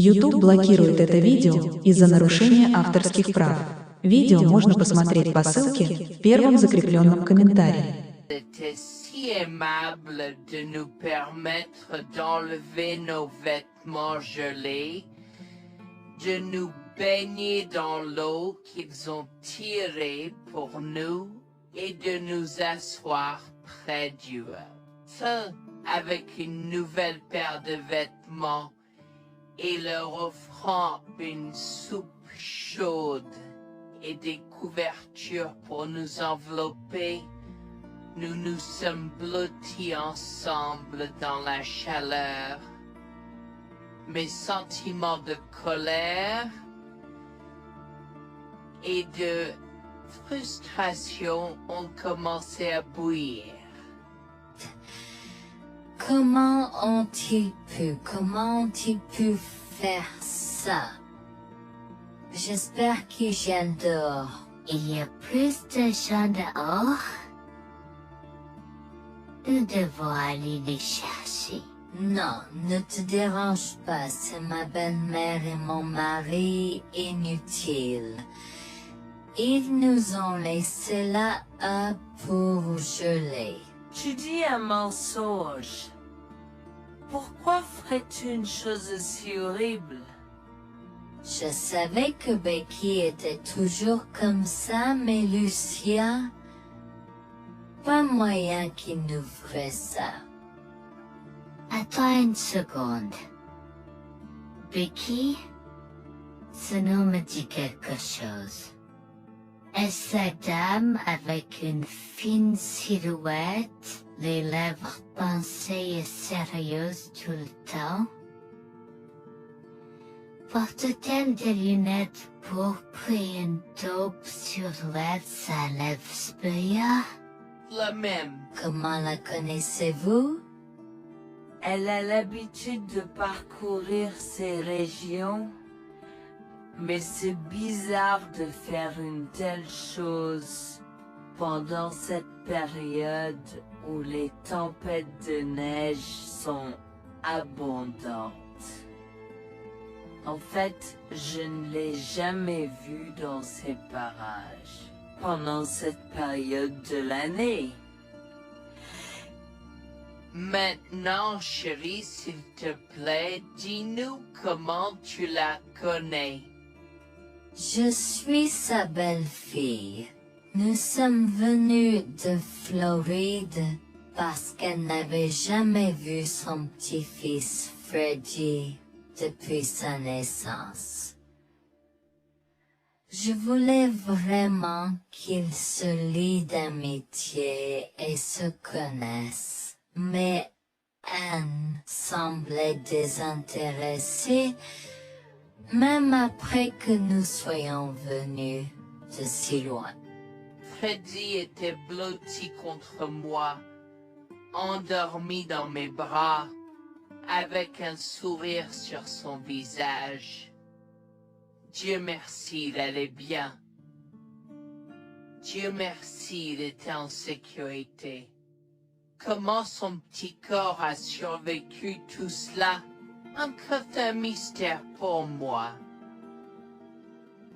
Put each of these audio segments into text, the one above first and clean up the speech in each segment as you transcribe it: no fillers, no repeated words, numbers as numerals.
YouTube блокирует это видео из-за нарушения авторских прав. Видео можно посмотреть по ссылке в первом закрепленном комментарии. C'était si aimable de nous permettre d'enlever nos vêtements gelés, de nous baigner dans l'eau qu'ils ont tirée pour nous et de nous asseoir près du feu avec une nouvelle paire de vêtements et leur offrant une soupe chaude et des couvertures pour nous envelopper. Nous nous sommes blottis ensemble dans la chaleur. Mes sentiments de colère et de frustration ont commencé à bouillir. Comment ont-ils pu faire ça? J'espère qu'ils viennent dehors. Il y a plus de gens dehors? Nous devons aller les chercher. Non, ne te dérange pas, c'est ma belle-mère et mon mari inutiles. Ils nous ont laissé là pour geler. Tu dis un mensonge. Pourquoi ferais-tu une chose si horrible? Je savais que Becky était toujours comme ça, mais Lucia... Pas moyen qu'il nous ferait ça. Attends une seconde. Becky? Ce nom me dit quelque chose. Est-ce la dame avec une fine silhouette, les lèvres pincées et sérieuses tout le temps? Porte-t-elle des lunettes pourpres et une taupe sur l'aide sa lèvre spéa? La même. Comment la connaissez-vous? Elle a l'habitude de parcourir ces régions, mais c'est bizarre de faire une telle chose pendant cette période où les tempêtes de neige sont abondantes. En fait, je ne l'ai jamais vue dans ces parages pendant cette période de l'année. Maintenant, chérie, s'il te plaît, dis-nous comment tu la connais. Je suis sa belle-fille. Nous sommes venus de Floride parce qu'elle n'avait jamais vu son petit-fils Freddy depuis sa naissance. Je voulais vraiment qu'ils se lient d'amitié et se connaissent, mais Anne semblait désintéressée, même après que nous soyons venus de si loin. Freddy était blotti contre moi, endormi dans mes bras, avec un sourire sur son visage. Dieu merci, il allait bien. Dieu merci, il était en sécurité. Comment son petit corps a survécu tout cela? Encore un mystère pour moi.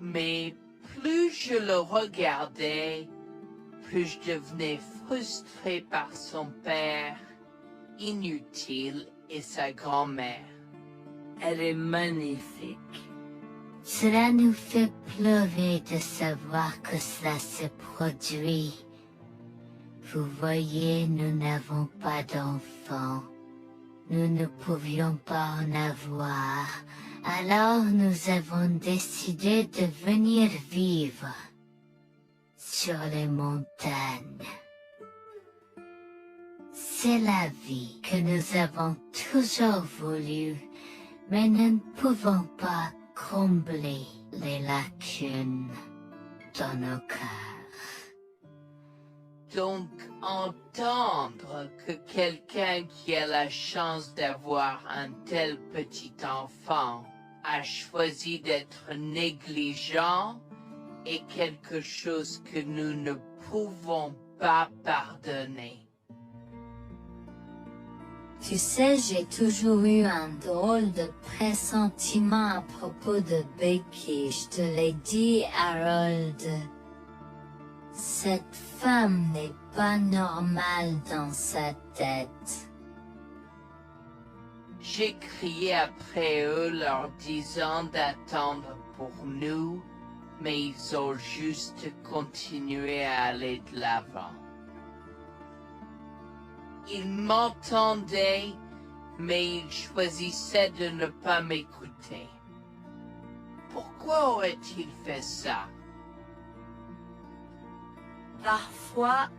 Mais plus je le regardais, plus je devenais frustré par son père, inutile, et sa grand-mère. Elle est magnifique. Cela nous fait pleurer de savoir que cela s'est produit. Vous voyez, nous n'avons pas d'enfants. Nous ne pouvions pas en avoir. Alors nous avons décidé de venir vivre sur les montagnes. C'est la vie que nous avons toujours voulu, mais nous ne pouvons pas combler les lacunes dans nos cœurs. Donc, entendre que quelqu'un qui a la chance d'avoir un tel petit enfant a choisi d'être négligent est quelque chose que nous ne pouvons pas pardonner. Tu sais, j'ai toujours eu un drôle de pressentiment à propos de Becky, je te l'ai dit, Harold. Cette femme n'est pas normale dans sa tête. J'ai crié après eux leur disant d'attendre pour nous, mais ils ont juste continué à aller de l'avant. Ils m'entendaient, mais ils choisissaient de ne pas m'écouter. Pourquoi aurait-il fait ça? Parfois,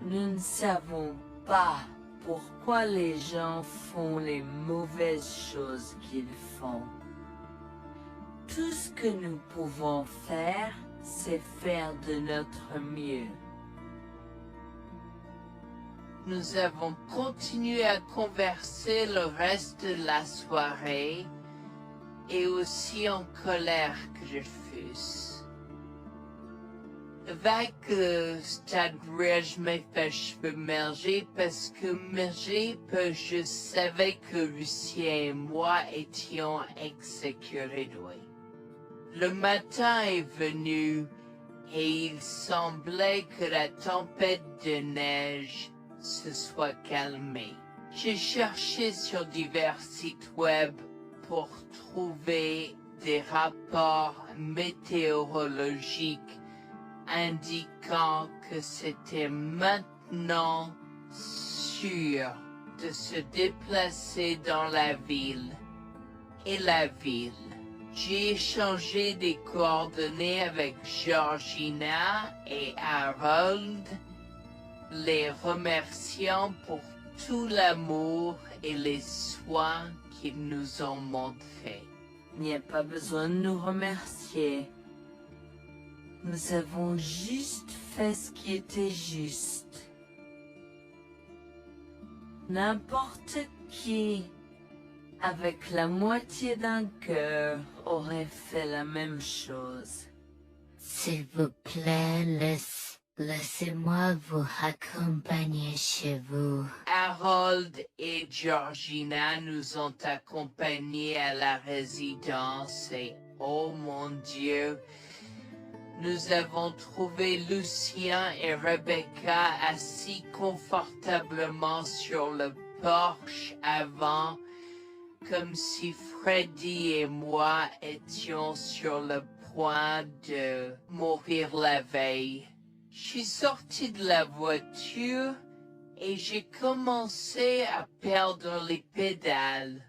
nous ne savons pas pourquoi les gens font les mauvaises choses qu'ils font. Tout ce que nous pouvons faire, c'est faire de notre mieux. Nous avons continué à converser le reste de la soirée, et aussi en colère que je fusse. Avec le stade où je m'ai fait cheveux merger parce que je savais que Lucien et moi étions exécutés. Le matin est venu et il semblait que la tempête de neige se soit calmée. J'ai cherché sur divers sites web pour trouver des rapports météorologiques indiquant que c'était maintenant sûr de se déplacer dans la ville. Et la ville. J'ai échangé des coordonnées avec Georgina et Harold, les remerciant pour tout l'amour et les soins qu'ils nous ont montrés. Il n'y a pas besoin de nous remercier. Nous avons juste fait ce qui était juste. N'importe qui, avec la moitié d'un cœur, aurait fait la même chose. S'il vous plaît, laissez-moi vous accompagner chez vous. Harold et Georgina nous ont accompagnés à la résidence et, oh mon Dieu, nous avons trouvé Lucien et Rebecca assis confortablement sur le porche avant, comme si Freddy et moi étions sur le point de mourir la veille. Je suis sorti de la voiture et j'ai commencé à perdre les pédales.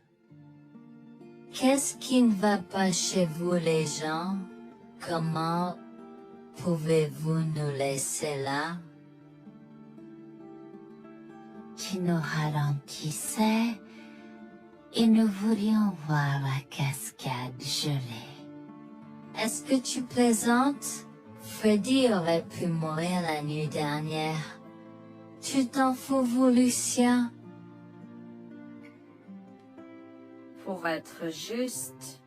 Qu'est-ce qui ne va pas chez vous, les gens? Comment pouvez-vous nous laisser là? Tu nous ralentissais et nous voulions voir la cascade gelée. Est-ce que tu plaisantes? Freddy aurait pu mourir la nuit dernière. Tu t'en fous, vous, Lucien? Pour être juste,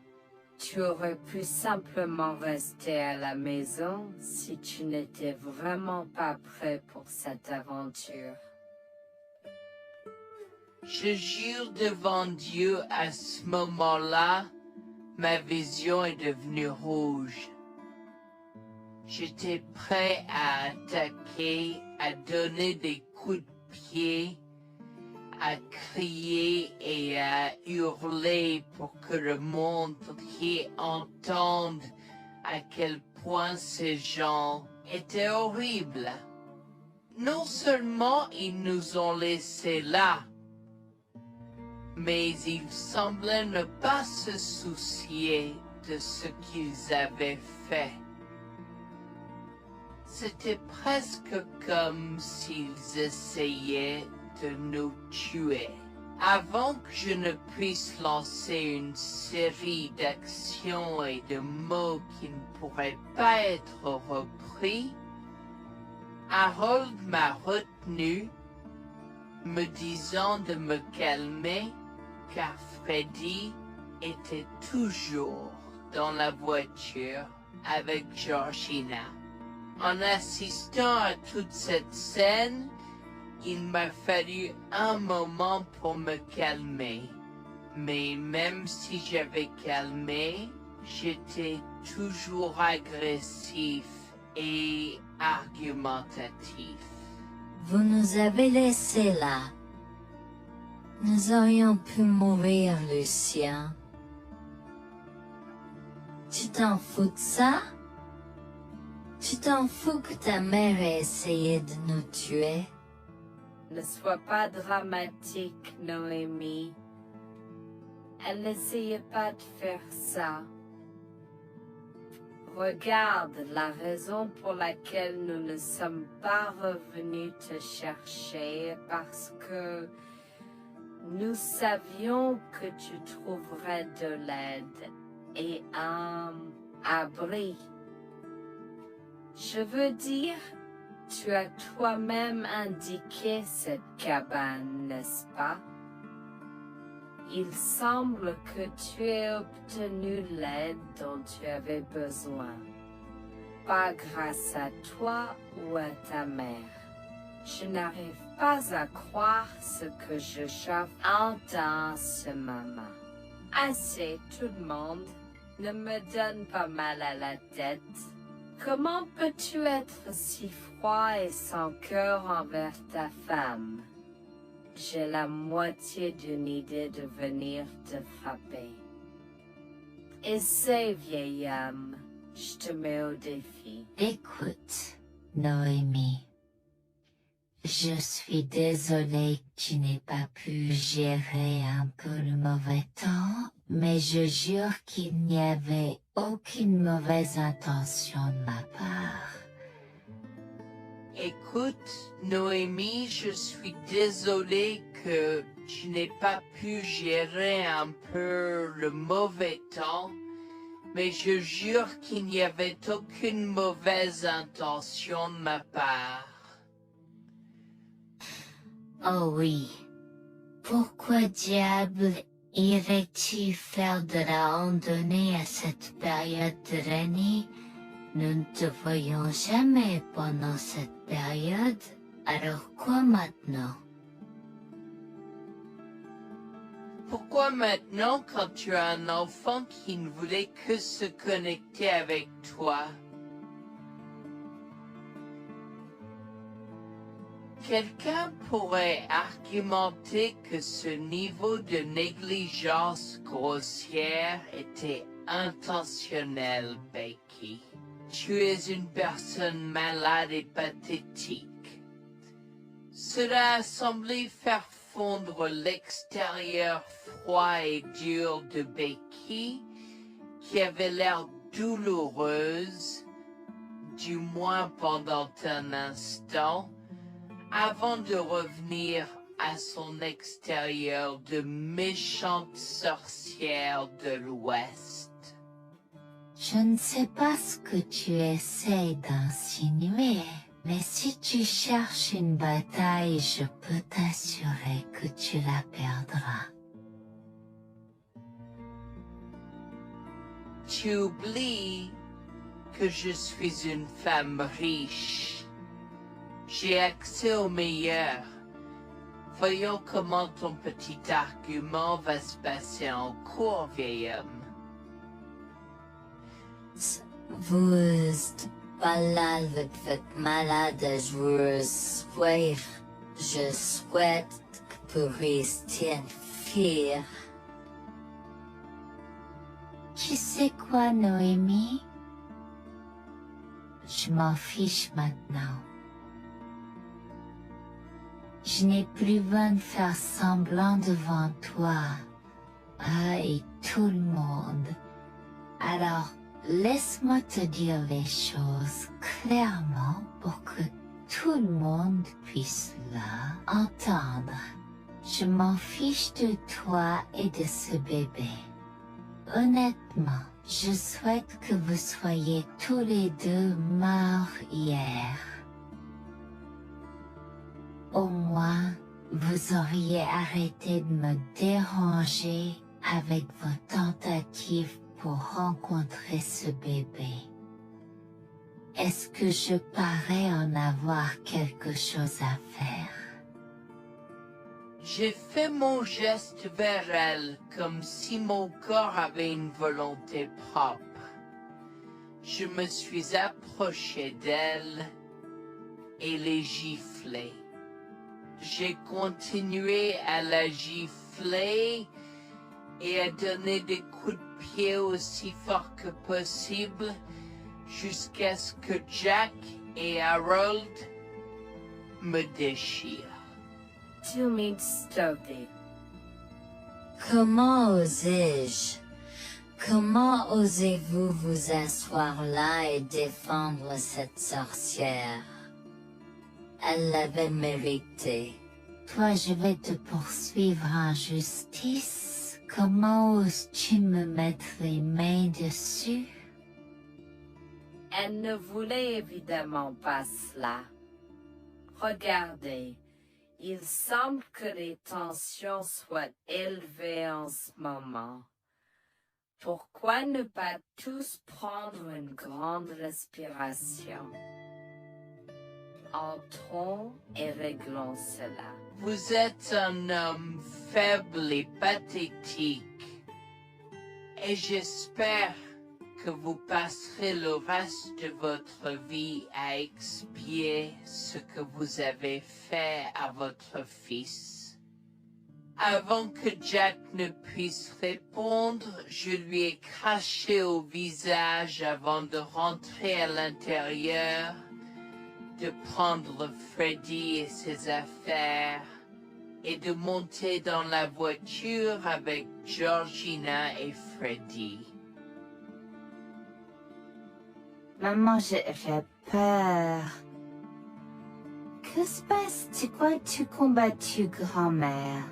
tu aurais pu simplement rester à la maison si tu n'étais vraiment pas prêt pour cette aventure. Je jure devant Dieu, à ce moment-là, ma vision est devenue rouge. J'étais prêt à attaquer, à donner des coups de pied, à crier et à hurler pour que le monde entier entende à quel point ces gens étaient horribles. Non seulement ils nous ont laissés là, mais ils semblaient ne pas se soucier de ce qu'ils avaient fait. C'était presque comme s'ils essayaient de nous tuer. Avant que je ne puisse lancer une série d'actions et de mots qui ne pourraient pas être repris, Harold m'a retenu, me disant de me calmer, car Freddy était toujours dans la voiture avec Georgina. En assistant à toute cette scène, Il m'a fallu un moment pour me calmer. Mais même si j'avais calmé, j'étais toujours agressif et argumentatif. Vous nous avez laissés là. Nous aurions pu mourir, Lucien. Tu t'en fous de ça? Tu t'en fous que ta mère ait essayé de nous tuer? Ne sois pas dramatique, Noémie. Elle n'essayait pas de faire ça. Regarde, la raison pour laquelle nous ne sommes pas revenus te chercher est parce que nous savions que tu trouverais de l'aide et un abri. Je veux dire, tu as toi-même indiqué cette cabane, n'est-ce pas? Il semble que tu aies obtenu l'aide dont tu avais besoin. Pas grâce à toi ou à ta mère. Je n'arrive pas à croire ce que j'entends en ce moment. Assez, tout le monde. Ne me donne pas mal à la tête. Comment peux-tu être si froid et sans cœur envers ta femme? J'ai la moitié d'une idée de venir te frapper. Essaie, vieil homme. Je te mets au défi. Écoute, Noémie. Je suis désolée que tu n'aies pas pu gérer un peu le mauvais temps, mais je jure qu'il n'y avait aucune mauvaise intention de ma part. Écoute, Noémie, je suis désolé que tu n'aies pas pu gérer un peu le mauvais temps, mais je jure qu'il n'y avait aucune mauvaise intention de ma part. Oh oui. Pourquoi diable irais-tu faire de la randonnée à cette période de l'année? Nous ne te voyons jamais pendant cette période, alors quoi maintenant? Pourquoi maintenant quand tu as un enfant qui ne voulait que se connecter avec toi? Quelqu'un pourrait argumenter que ce niveau de négligence grossière était intentionnel, Becky. Tu es une personne malade et pathétique. Cela a semblé faire fondre l'extérieur froid et dur de Becky, qui avait l'air douloureuse, du moins pendant un instant, avant de revenir à son extérieur de méchante sorcière de l'Ouest. Je ne sais pas ce que tu essaies d'insinuer, mais si tu cherches une bataille, je peux t'assurer que tu la perdras. Tu oublies que je suis une femme riche. J'ai accès au meilleur. Voyons comment ton petit argument va se passer en cours, vieil homme. Vous êtes pas là avec votre malade joueuse sourire. Je souhaite que vous restiez fiers. Tu sais quoi, Noémie? Je m'en fiche maintenant. Je n'ai plus besoin de faire semblant devant toi. Et tout le monde. Alors, laisse-moi te dire les choses clairement pour que tout le monde puisse entendre. Je m'en fiche de toi et de ce bébé. Honnêtement, je souhaite que vous soyez tous les deux morts hier. Au moins, vous auriez arrêté de me déranger avec vos tentatives pour rencontrer ce bébé. Est-ce que je parais en avoir quelque chose à faire? J'ai fait mon geste vers elle comme si mon corps avait une volonté propre. Je me suis approché d'elle et l'ai giflée. J'ai continué à la gifler et à donner des coups de pied aussi forts que possible jusqu'à ce que Jack et Harold me déchirent. Tu m'instaurais. Comment osais-je? Comment osez-vous vous asseoir là et défendre cette sorcière? Elle l'avait mérité. Toi, je vais te poursuivre en justice. Comment oses-tu me mettre les mains dessus? Elle ne voulait évidemment pas cela. Regardez, il semble que les tensions soient élevées en ce moment. Pourquoi ne pas tous prendre une grande respiration? Entrons et réglons cela. Vous êtes un homme faible et pathétique, et j'espère que vous passerez le reste de votre vie à expier ce que vous avez fait à votre fils. Avant que Jack ne puisse répondre, je lui ai craché au visage avant de rentrer à l'intérieur, de prendre Freddy et ses affaires, et de monter dans la voiture avec Georgina et Freddy. Maman, j'ai peur. Que se passe-t-il? Pourquoi tu combattu grand-mère?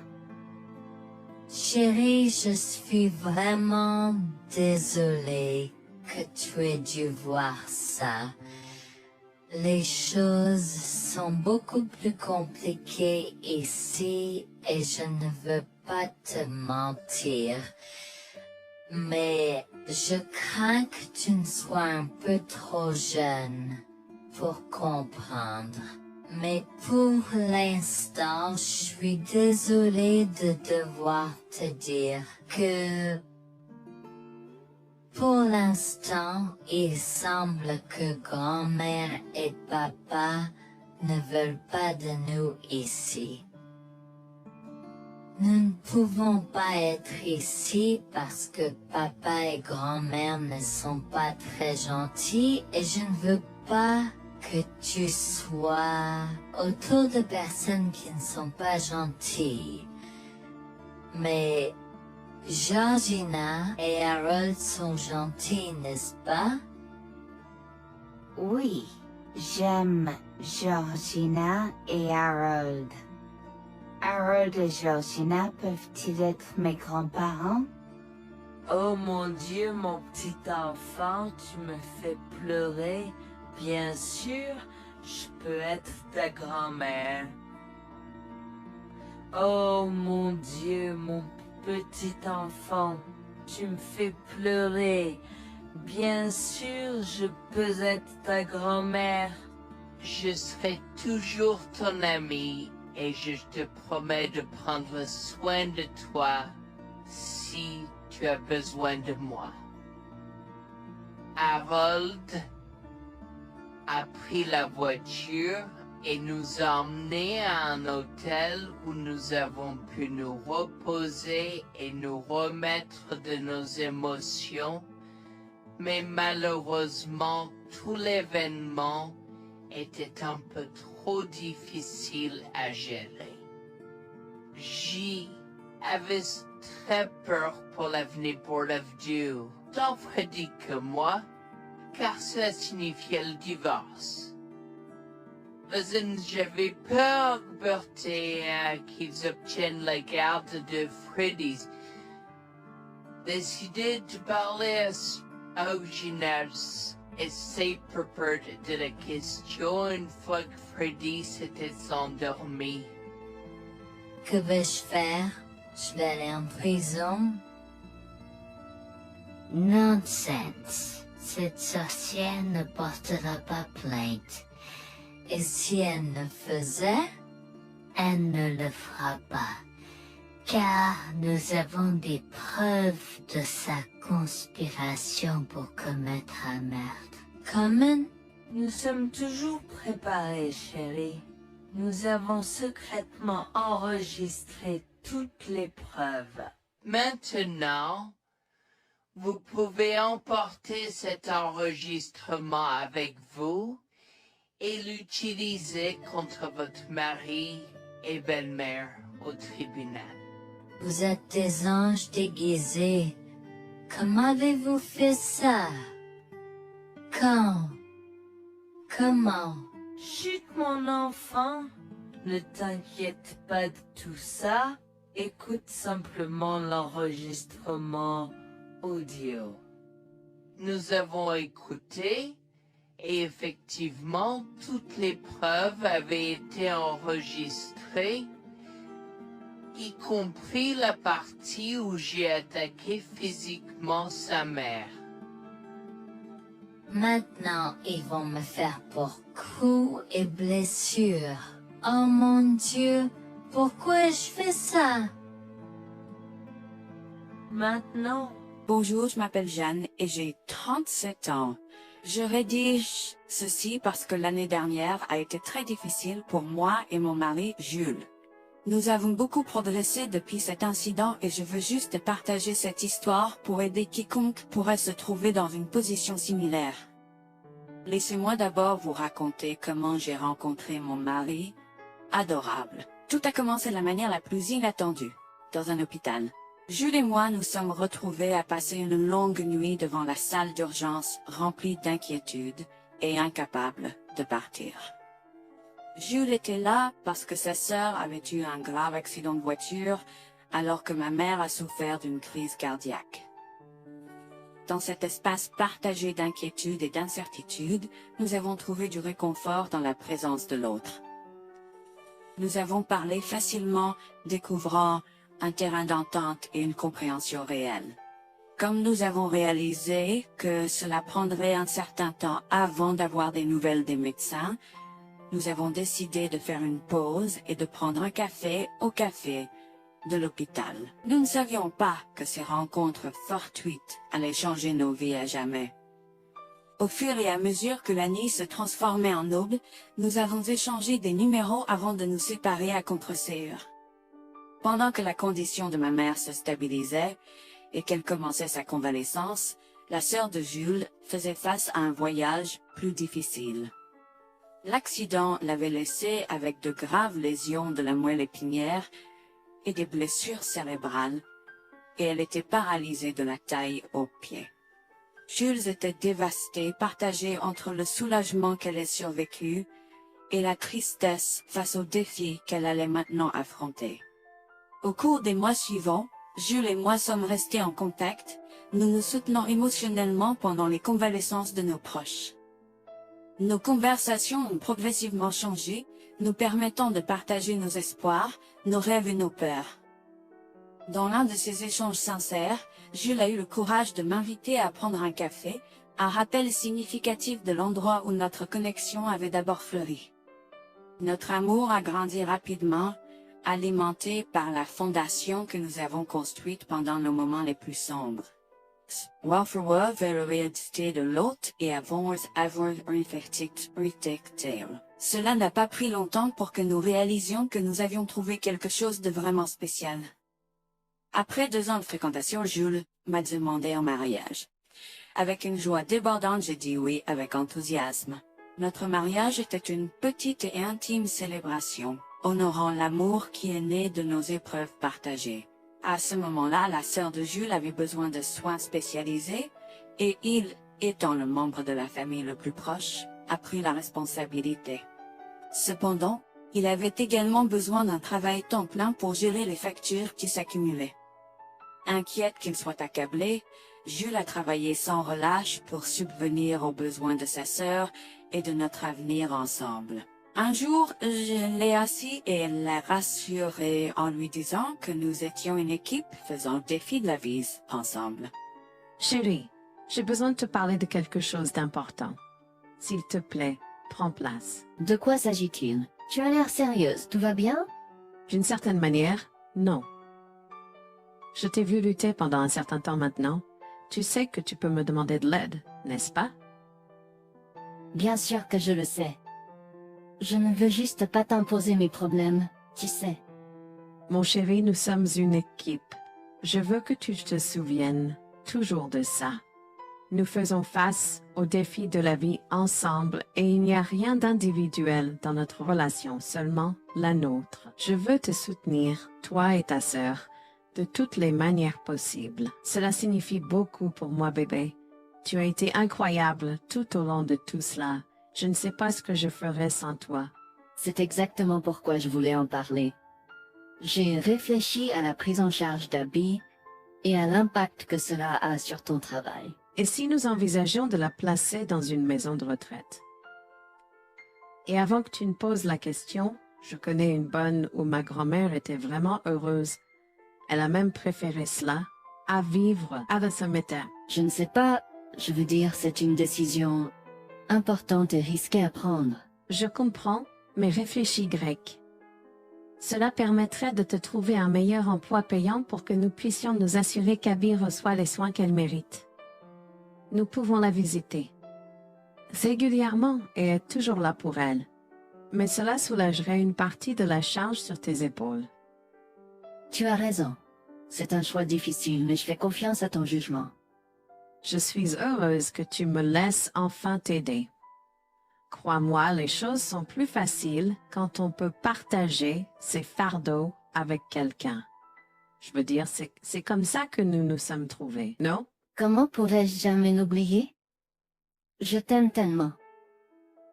Chérie, je suis vraiment désolée que tu aies dû voir ça. Les choses sont beaucoup plus compliquées ici et je ne veux pas te mentir. Mais je crains que tu ne sois un peu trop jeune pour comprendre. Mais pour l'instant, je suis désolée de devoir te dire que pour l'instant, il semble que grand-mère et papa ne veulent pas de nous ici. Nous ne pouvons pas être ici parce que papa et grand-mère ne sont pas très gentils et je ne veux pas que tu sois autour de personnes qui ne sont pas gentilles. Mais Georgina et Harold sont gentils, n'est-ce pas? Oui, j'aime Georgina et Harold. Harold et Georgina peuvent-ils être mes grands-parents? Oh mon Dieu, mon petit enfant, tu me fais pleurer. Bien sûr, je peux être ta grand-mère. Oh mon Dieu, mon petit enfant, tu me fais pleurer. Bien sûr, je peux être ta grand-mère. Je serai toujours ton ami et je te promets de prendre soin de toi si tu as besoin de moi. Harold a pris la voiture et nous a emmenés à un hôtel où nous avons pu nous reposer et nous remettre de nos émotions, mais malheureusement tout l'événement était un peu trop difficile à gérer. J'y avais très peur pour l'avenir pour l'avenir, tant Freddy que moi, car cela signifiait le divorce. J'avais peur, Bertie, qu'ils obtiennent la garde de Freddy. Décidé de parler au gymnase et s'est préparé de la question une fois que Freddy s'était endormi. Que vais-je faire? Je vais aller en prison? Nonsense. Cette sorcière ne portera pas plainte. Et si elle ne faisait, elle ne le fera pas, car nous avons des preuves de sa conspiration pour commettre un meurtre. Comment? Nous sommes toujours préparés, chérie. Nous avons secrètement enregistré toutes les preuves. Maintenant, vous pouvez emporter cet enregistrement avec vous et l'utiliser contre votre mari et belle-mère au tribunal. Vous êtes des anges déguisés. Comment avez-vous fait ça? Quand? Comment? Chut, mon enfant, ne t'inquiète pas de tout ça. Écoute simplement l'enregistrement audio. Nous avons écouté et effectivement toutes les preuves avaient été enregistrées, y compris la partie où j'ai attaqué physiquement sa mère. Maintenant, ils vont me faire pour coups et blessures. Oh mon Dieu, pourquoi je fais ça? Maintenant, Bonjour, je m'appelle Jeanne et j'ai 37 ans. Je rédige ceci parce que l'année dernière a été très difficile pour moi et mon mari Jules. Nous avons beaucoup progressé depuis cet incident et je veux juste partager cette histoire pour aider quiconque pourrait se trouver dans une position similaire. Laissez-moi d'abord vous raconter comment j'ai rencontré mon mari, adorable. Tout a commencé de la manière la plus inattendue, dans un hôpital. Jules et moi nous sommes retrouvés à passer une longue nuit devant la salle d'urgence remplie d'inquiétude et incapables de partir. Jules était là parce que sa sœur avait eu un grave accident de voiture alors que ma mère a souffert d'une crise cardiaque. Dans cet espace partagé d'inquiétude et d'incertitude, nous avons trouvé du réconfort dans la présence de l'autre. Nous avons parlé facilement, découvrant un terrain d'entente et une compréhension réelle. Comme nous avons réalisé que cela prendrait un certain temps avant d'avoir des nouvelles des médecins, nous avons décidé de faire une pause et de prendre un café au café de l'hôpital. Nous ne savions pas que ces rencontres fortuites allaient changer nos vies à jamais. Au fur et à mesure que la nuit se transformait en aube, nous avons échangé des numéros avant de nous séparer à contre-séance. Pendant que la condition de ma mère se stabilisait et qu'elle commençait sa convalescence, la sœur de Jules faisait face à un voyage plus difficile. L'accident l'avait laissée avec de graves lésions de la moelle épinière et des blessures cérébrales, et elle était paralysée de la taille aux pieds. Jules était dévasté, partagé entre le soulagement qu'elle ait survécu et la tristesse face aux défis qu'elle allait maintenant affronter. Au cours des mois suivants, Jules et moi sommes restés en contact, nous nous soutenons émotionnellement pendant les convalescences de nos proches. Nos conversations ont progressivement changé, nous permettant de partager nos espoirs, nos rêves et nos peurs. Dans l'un de ces échanges sincères, Jules a eu le courage de m'inviter à prendre un café, un rappel significatif de l'endroit où notre connexion avait d'abord fleuri. Notre amour a grandi rapidement, alimenté par la fondation que nous avons construite pendant nos moments les plus sombres. Welfare vers la réalité de l'autre et avons avoir retecté. Cela n'a pas pris longtemps pour que nous réalisions que nous avions trouvé quelque chose de vraiment spécial. Après 2 ans de fréquentation, Jules m'a demandé en mariage. Avec une joie débordante, j'ai dit oui avec enthousiasme. Notre mariage était une petite et intime célébration, honorant l'amour qui est né de nos épreuves partagées. À ce moment-là, la sœur de Jules avait besoin de soins spécialisés, et il, étant le membre de la famille le plus proche, a pris la responsabilité. Cependant, il avait également besoin d'un travail temps plein pour gérer les factures qui s'accumulaient. Inquiète qu'il soit accablé, Jules a travaillé sans relâche pour subvenir aux besoins de sa sœur et de notre avenir ensemble. Un jour, je l'ai assis et l'ai rassuré en lui disant que nous étions une équipe faisant le défi de la vie ensemble. Chérie, j'ai besoin de te parler de quelque chose d'important. S'il te plaît, prends place. De quoi s'agit-il? Tu as l'air sérieuse, tout va bien? D'une certaine manière, non. Je t'ai vu lutter pendant un certain temps maintenant. Tu sais que tu peux me demander de l'aide, n'est-ce pas? Bien sûr que je le sais. Je ne veux juste pas t'imposer mes problèmes, tu sais. Mon chéri, nous sommes une équipe. Je veux que tu te souviennes toujours de ça. Nous faisons face aux défis de la vie ensemble et il n'y a rien d'individuel dans notre relation, seulement la nôtre. Je veux te soutenir, toi et ta sœur, de toutes les manières possibles. Cela signifie beaucoup pour moi, bébé. Tu as été incroyable tout au long de tout cela. Je ne sais pas ce que je ferais sans toi. C'est exactement pourquoi je voulais en parler. J'ai réfléchi à la prise en charge d'Abby et à l'impact que cela a sur ton travail. Et si nous envisageons de la placer dans une maison de retraite? Et avant que tu ne poses la question, je connais une bonne où ma grand-mère était vraiment heureuse. Elle a même préféré cela à vivre à la cimetière. Je ne sais pas, je veux dire, c'est une décision importante et risquée à prendre. Je comprends, mais réfléchis, Greg. Cela permettrait de te trouver un meilleur emploi payant pour que nous puissions nous assurer qu'Abby reçoit les soins qu'elle mérite. Nous pouvons la visiter régulièrement et être toujours là pour elle. Mais cela soulagerait une partie de la charge sur tes épaules. Tu as raison. C'est un choix difficile, mais je fais confiance à ton jugement. Je suis heureuse que tu me laisses enfin t'aider. Crois-moi, les choses sont plus faciles quand on peut partager ses fardeaux avec quelqu'un. Je veux dire, c'est comme ça que nous nous sommes trouvés, non? Comment pourrais-je jamais l'oublier? Je t'aime tellement.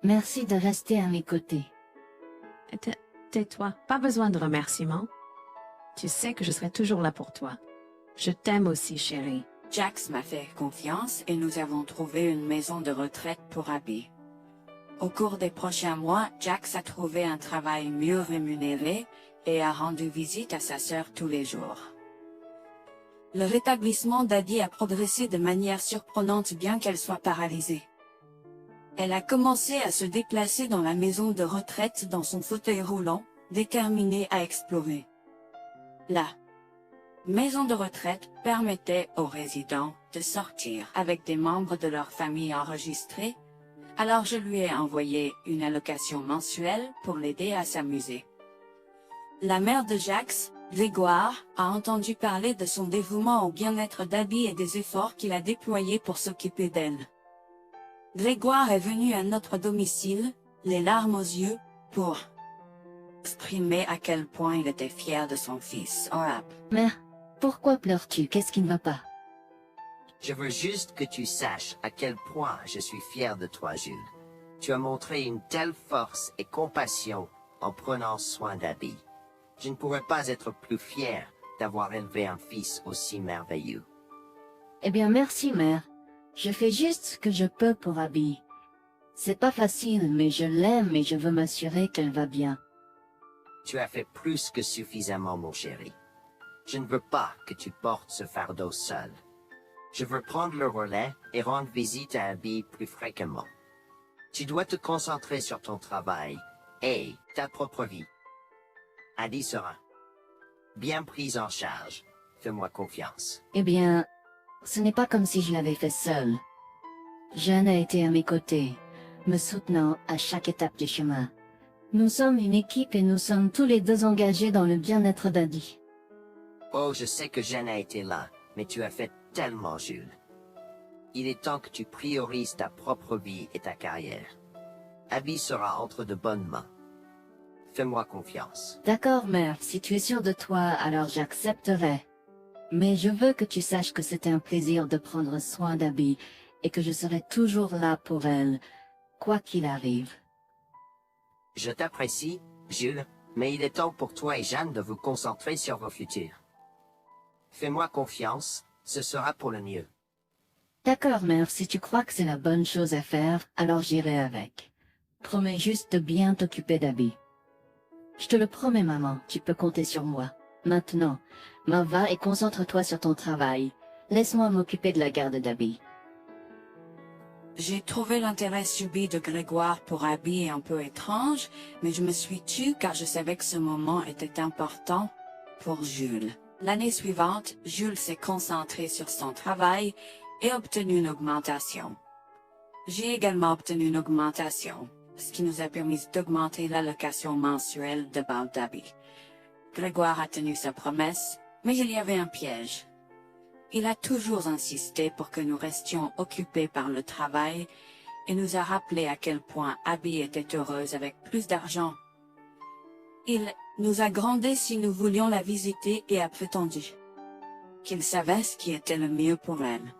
Merci de rester à mes côtés. Tais-toi, pas besoin de remerciements. Tu sais que je serai toujours là pour toi. Je t'aime aussi, chérie. Jax m'a fait confiance et nous avons trouvé une maison de retraite pour Abby. Au cours des prochains mois, Jax a trouvé un travail mieux rémunéré et a rendu visite à sa sœur tous les jours. Le rétablissement d'Abby a progressé de manière surprenante bien qu'elle soit paralysée. Elle a commencé à se déplacer dans la maison de retraite dans son fauteuil roulant, déterminée à explorer. La maison de retraite permettait aux résidents de sortir avec des membres de leur famille enregistrés, alors je lui ai envoyé une allocation mensuelle pour l'aider à s'amuser. La mère de Jax, Grégoire, a entendu parler de son dévouement au bien-être d'Abby et des efforts qu'il a déployés pour s'occuper d'elle. Grégoire est venu à notre domicile, les larmes aux yeux, pour exprimer à quel point il était fier de son fils, Orap. Mère, pourquoi pleures-tu? Qu'est-ce qui ne va pas? Je veux juste que tu saches à quel point je suis fier de toi, Jules. Tu as montré une telle force et compassion en prenant soin d'Abby. Je ne pourrais pas être plus fier d'avoir élevé un fils aussi merveilleux. Eh bien, merci, mère. Je fais juste ce que je peux pour Abby. C'est pas facile, mais je l'aime et je veux m'assurer qu'elle va bien. Tu as fait plus que suffisamment, mon chéri. Je ne veux pas que tu portes ce fardeau seul. Je veux prendre le relais et rendre visite à Abby plus fréquemment. Tu dois te concentrer sur ton travail et ta propre vie. Abby sera bien prise en charge. Fais-moi confiance. Eh bien, ce n'est pas comme si je l'avais fait seule. Jeanne a été à mes côtés, me soutenant à chaque étape du chemin. Nous sommes une équipe et nous sommes tous les deux engagés dans le bien-être d'Abby. Oh, je sais que Jeanne a été là, mais tu as fait tellement, Jules. Il est temps que tu priorises ta propre vie et ta carrière. Abby sera entre de bonnes mains. Fais-moi confiance. D'accord, mère, si tu es sûre de toi, alors j'accepterai. Mais je veux que tu saches que c'était un plaisir de prendre soin d'Abby et que je serai toujours là pour elle, quoi qu'il arrive. Je t'apprécie, Jules, mais il est temps pour toi et Jeanne de vous concentrer sur vos futurs. Fais-moi confiance, ce sera pour le mieux. D'accord, mère, si tu crois que c'est la bonne chose à faire, alors j'irai avec. Promets juste de bien t'occuper d'Abby. Je te le promets, maman, tu peux compter sur moi. Maintenant, m'en va et concentre-toi sur ton travail. Laisse-moi m'occuper de la garde d'Abby. J'ai trouvé l'intérêt subi de Grégoire pour Abby un peu étrange, mais je me suis tue car je savais que ce moment était important pour Jules. L'année suivante, Jules s'est concentré sur son travail et obtenu une augmentation. J'ai également obtenu une augmentation, ce qui nous a permis d'augmenter l'allocation mensuelle de Bal d'Abby. Grégoire a tenu sa promesse, mais il y avait un piège. Il a toujours insisté pour que nous restions occupés par le travail et nous a rappelé à quel point Abby était heureuse avec plus d'argent. Il nous a grondé si nous voulions la visiter et a prétendu qu'il savait ce qui était le mieux pour elle.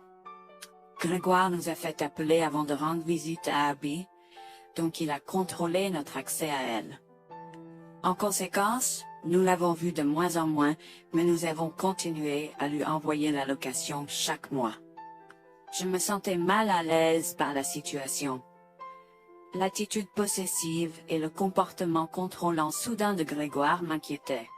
Grégoire nous a fait appeler avant de rendre visite à Abby, donc il a contrôlé notre accès à elle. En conséquence, nous l'avons vue de moins en moins, mais nous avons continué à lui envoyer l'allocation chaque mois. Je me sentais mal à l'aise par la situation. L'attitude possessive et le comportement contrôlant soudain de Grégoire m'inquiétaient.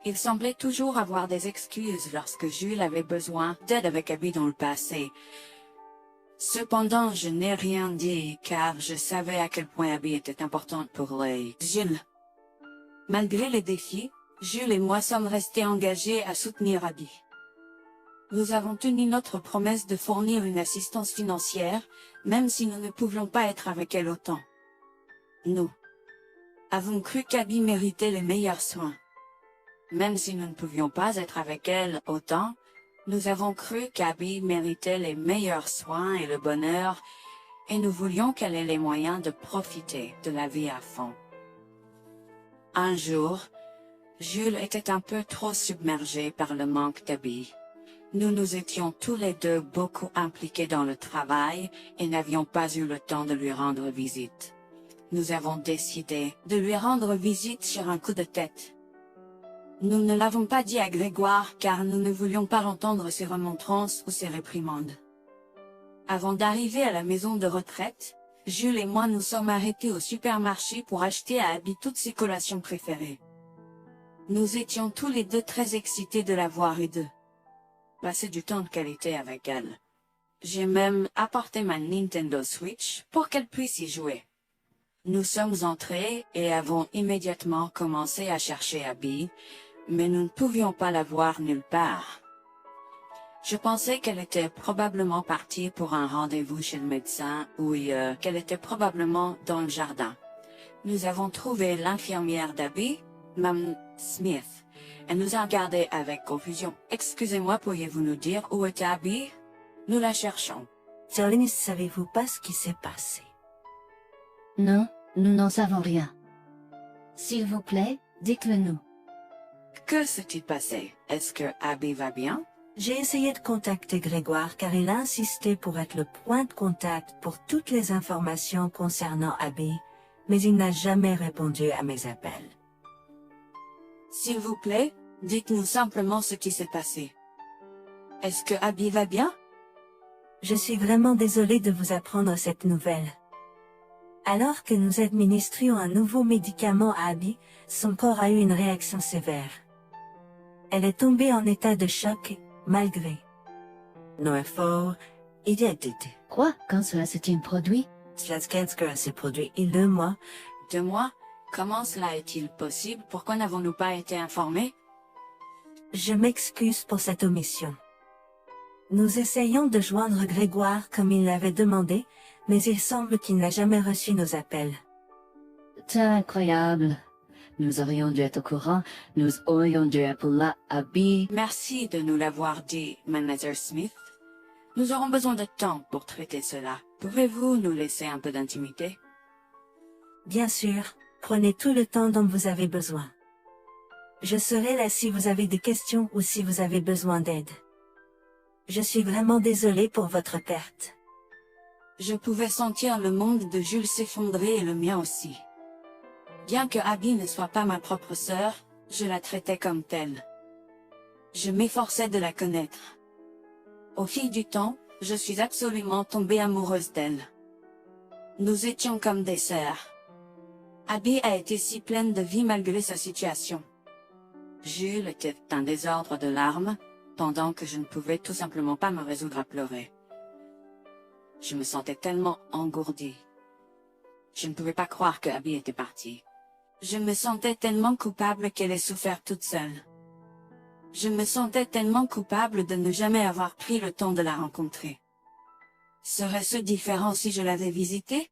Il semblait toujours avoir des excuses lorsque Jules avait besoin d'aide avec Abby dans le passé. Cependant, je n'ai rien dit car je savais à quel point Abby était importante pour Jules. Malgré les défis, Jules et moi sommes restés engagés à soutenir Abby. Nous avons tenu notre promesse de fournir une assistance financière, même si nous ne pouvions pas être avec elle autant. Nous avons cru qu'Abby méritait les meilleurs soins. Même si nous ne pouvions pas être avec elle autant, nous avons cru qu'Abby méritait les meilleurs soins et le bonheur, et nous voulions qu'elle ait les moyens de profiter de la vie à fond. Un jour, Jules était un peu trop submergé par le manque d'Abby. Nous étions tous les deux beaucoup impliqués dans le travail et n'avions pas eu le temps de lui rendre visite. Nous avons décidé de lui rendre visite sur un coup de tête. Nous ne l'avons pas dit à Grégoire car nous ne voulions pas entendre ses remontrances ou ses réprimandes. Avant d'arriver à la maison de retraite, Jules et moi nous sommes arrêtés au supermarché pour acheter à Abby toutes ses collations préférées. Nous étions tous les deux très excités de la voir et de passer du temps de qualité avec elle. J'ai même apporté ma Nintendo Switch pour qu'elle puisse y jouer. Nous sommes entrés et avons immédiatement commencé à chercher Abby, mais nous ne pouvions pas la voir nulle part. Je pensais qu'elle était probablement partie pour un rendez-vous chez le médecin ou qu'elle était probablement dans le jardin. Nous avons trouvé l'infirmière d'Abby, Mme Smith. Elle nous a regardés avec confusion. « Excusez-moi, pourriez-vous nous dire où est Abby? Nous la cherchons. » Charlie, savez-vous pas ce qui s'est passé? Non, nous n'en savons rien. S'il vous plaît, dites-le nous. Que s'est-il passé? Est-ce que Abby va bien? J'ai essayé de contacter Grégoire car il a insisté pour être le point de contact pour toutes les informations concernant Abby, mais il n'a jamais répondu à mes appels. S'il vous plaît, dites-nous simplement ce qui s'est passé. Est-ce que Abby va bien? Je suis vraiment désolée de vous apprendre cette nouvelle. Alors que nous administrions un nouveau médicament à Abby, son corps a eu une réaction sévère. Elle est tombée en état de choc, malgré nos efforts, il a été. Quoi? Quand cela s'est-il produit? Cela s'est produit il y a 2 mois. 2 mois? Comment cela est-il possible? Pourquoi n'avons-nous pas été informés? Je m'excuse pour cette omission. Nous essayons de joindre Grégoire comme il l'avait demandé, mais il semble qu'il n'a jamais reçu nos appels. C'est incroyable. Nous aurions dû être au courant, nous aurions dû appeler Abby. Merci de nous l'avoir dit, Manager Smith. Nous aurons besoin de temps pour traiter cela. Pouvez-vous nous laisser un peu d'intimité? Bien sûr, prenez tout le temps dont vous avez besoin. Je serai là si vous avez des questions ou si vous avez besoin d'aide. Je suis vraiment désolée pour votre perte. Je pouvais sentir le monde de Jules s'effondrer et le mien aussi. Bien que Abby ne soit pas ma propre sœur, je la traitais comme telle. Je m'efforçais de la connaître. Au fil du temps, je suis absolument tombée amoureuse d'elle. Nous étions comme des sœurs. Abby a été si pleine de vie malgré sa situation. Jules était un désordre de larmes, pendant que je ne pouvais tout simplement pas me résoudre à pleurer. Je me sentais tellement engourdie. Je ne pouvais pas croire que Abby était partie. Je me sentais tellement coupable qu'elle ait souffert toute seule. Je me sentais tellement coupable de ne jamais avoir pris le temps de la rencontrer. Serait-ce différent si je l'avais visitée?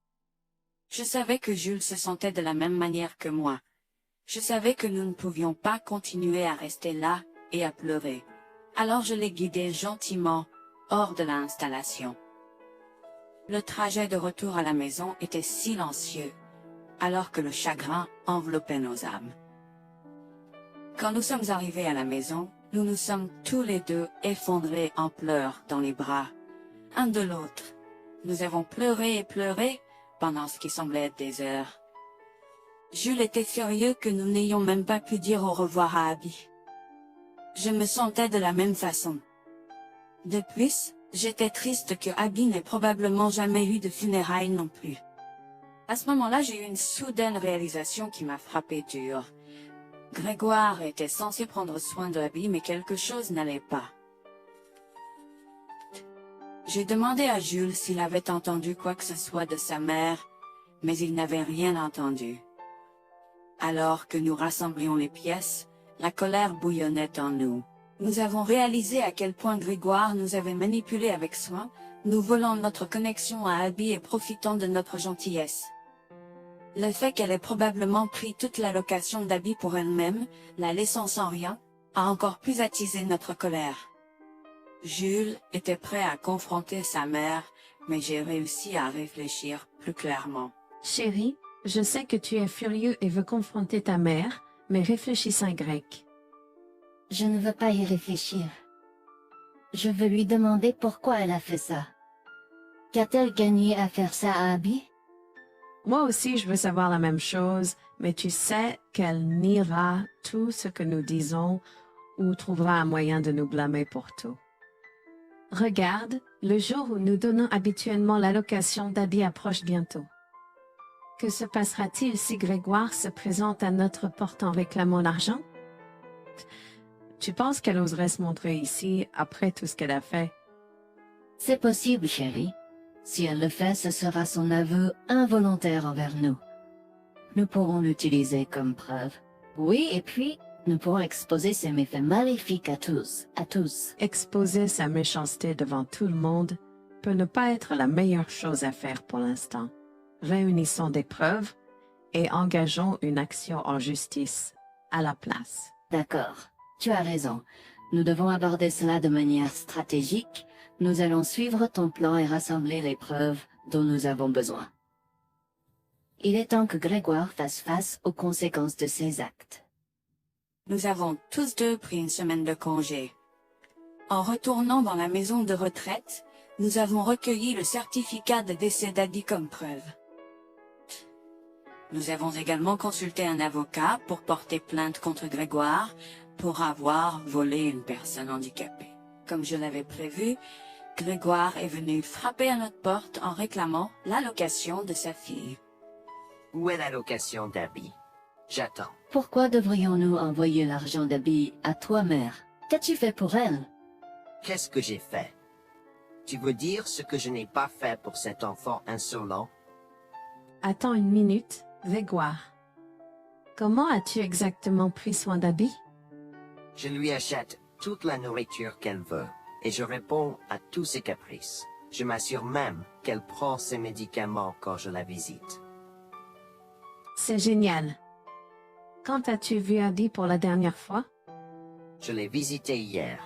Je savais que Jules se sentait de la même manière que moi. Je savais que nous ne pouvions pas continuer à rester là et à pleurer. Alors je l'ai guidée gentiment hors de l'installation. Le trajet de retour à la maison était silencieux, alors que le chagrin enveloppait nos âmes. Quand nous sommes arrivés à la maison, nous nous sommes tous les deux effondrés en pleurs dans les bras, un de l'autre. Nous avons pleuré et pleuré pendant ce qui semblait être des heures. Jules était furieux que nous n'ayons même pas pu dire au revoir à Abby. Je me sentais de la même façon. De plus, j'étais triste que Abby n'ait probablement jamais eu de funérailles non plus. À ce moment-là, j'ai eu une soudaine réalisation qui m'a frappé dur. Grégoire était censé prendre soin de Abby, mais quelque chose n'allait pas. J'ai demandé à Jules s'il avait entendu quoi que ce soit de sa mère, mais il n'avait rien entendu. Alors que nous rassemblions les pièces, la colère bouillonnait en nous. Nous avons réalisé à quel point Grégoire nous avait manipulés avec soin, nous volant notre connexion à Abby et profitant de notre gentillesse. Le fait qu'elle ait probablement pris toute l'allocation d'Abby pour elle-même, la laissant sans rien, a encore plus attisé notre colère. Jules était prêt à confronter sa mère, mais j'ai réussi à réfléchir plus clairement. Chérie, je sais que tu es furieux et veux confronter ta mère, mais réfléchis en grec. Je ne veux pas y réfléchir. Je veux lui demander pourquoi elle a fait ça. Qu'a-t-elle gagné à faire ça à Abby? Moi aussi, je veux savoir la même chose, mais tu sais qu'elle niera tout ce que nous disons ou trouvera un moyen de nous blâmer pour tout. Regarde, le jour où nous donnons habituellement l'allocation d'Abby approche bientôt. Que se passera-t-il si Grégoire se présente à notre porte en réclamant l'argent? Tu penses qu'elle oserait se montrer ici après tout ce qu'elle a fait? C'est possible, chérie. Si elle le fait, ce sera son aveu involontaire envers nous. Nous pourrons l'utiliser comme preuve. Oui, et puis, nous pourrons exposer ses méfaits maléfiques à tous. Exposer sa méchanceté devant tout le monde peut ne pas être la meilleure chose à faire pour l'instant. Réunissons des preuves et engageons une action en justice à la place. D'accord, tu as raison. Nous devons aborder cela de manière stratégique. Nous allons suivre ton plan et rassembler les preuves dont nous avons besoin. Il est temps que Grégoire fasse face aux conséquences de ses actes. Nous avons tous deux pris une semaine de congé. En retournant dans la maison de retraite, nous avons recueilli le certificat de décès d'Abby comme preuve. Nous avons également consulté un avocat pour porter plainte contre Grégoire pour avoir volé une personne handicapée. Comme je l'avais prévu, Grégoire est venu frapper à notre porte en réclamant l'allocation de sa fille. Où est l'allocation d'Abby? J'attends. Pourquoi devrions-nous envoyer l'argent d'Abby à toi, mère? Qu'as-tu fait pour elle? Qu'est-ce que j'ai fait? Tu veux dire ce que je n'ai pas fait pour cet enfant insolent? Attends une minute, Grégoire. Comment as-tu exactement pris soin d'Abby? Je lui achète toute la nourriture qu'elle veut, et je réponds à tous ses caprices. Je m'assure même qu'elle prend ses médicaments quand je la visite. C'est génial. Quand as-tu vu Abby pour la dernière fois? Je l'ai visitée hier.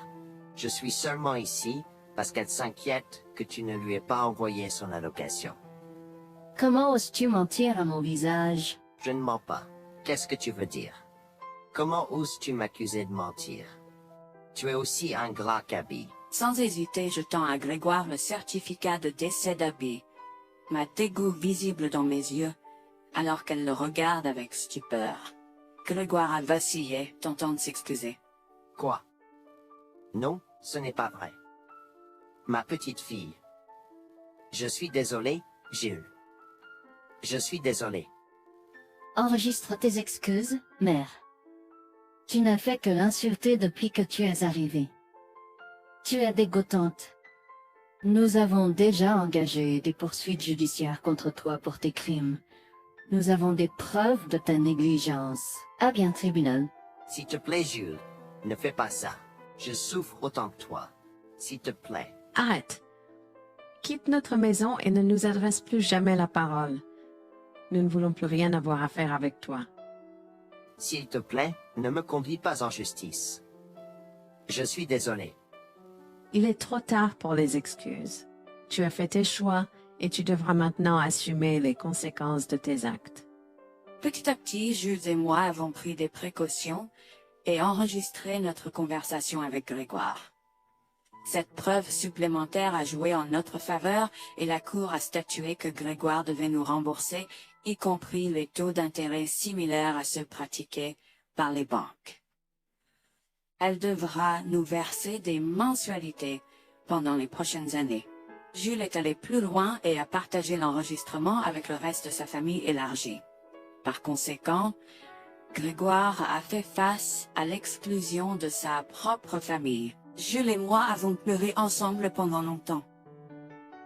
Je suis seulement ici parce qu'elle s'inquiète que tu ne lui aies pas envoyé son allocation. Comment oses-tu mentir à mon visage? Je ne mens pas. Qu'est-ce que tu veux dire? Comment oses-tu m'accuser de mentir? Tu es aussi ingrat qu'Abby. Sans hésiter, je tends à Grégoire le certificat de décès d'Abby, ma dégoût visible dans mes yeux, alors qu'elle le regarde avec stupeur. Grégoire a vacillé, tentant de s'excuser. Quoi? Non, ce n'est pas vrai. Ma petite fille. Je suis désolé, Jules. Je suis désolé. Enregistre tes excuses, mère. Tu n'as fait que l'insulter depuis que tu es arrivée. Tu es dégoûtante. Nous avons déjà engagé des poursuites judiciaires contre toi pour tes crimes. Nous avons des preuves de ta négligence. À bien, tribunal. S'il te plaît, Jules, ne fais pas ça. Je souffre autant que toi. S'il te plaît. Arrête. Quitte notre maison et ne nous adresse plus jamais la parole. Nous ne voulons plus rien avoir à faire avec toi. S'il te plaît, ne me conduis pas en justice. Je suis désolé. Il est trop tard pour les excuses. Tu as fait tes choix et tu devras maintenant assumer les conséquences de tes actes. Petit à petit, Jules et moi avons pris des précautions et enregistré notre conversation avec Grégoire. Cette preuve supplémentaire a joué en notre faveur et la Cour a statué que Grégoire devait nous rembourser, y compris les taux d'intérêt similaires à ceux pratiqués par les banques. Elle devra nous verser des mensualités pendant les prochaines années. Jules est allé plus loin et a partagé l'enregistrement avec le reste de sa famille élargie. Par conséquent, Grégoire a fait face à l'exclusion de sa propre famille. Jules et moi avons pleuré ensemble pendant longtemps.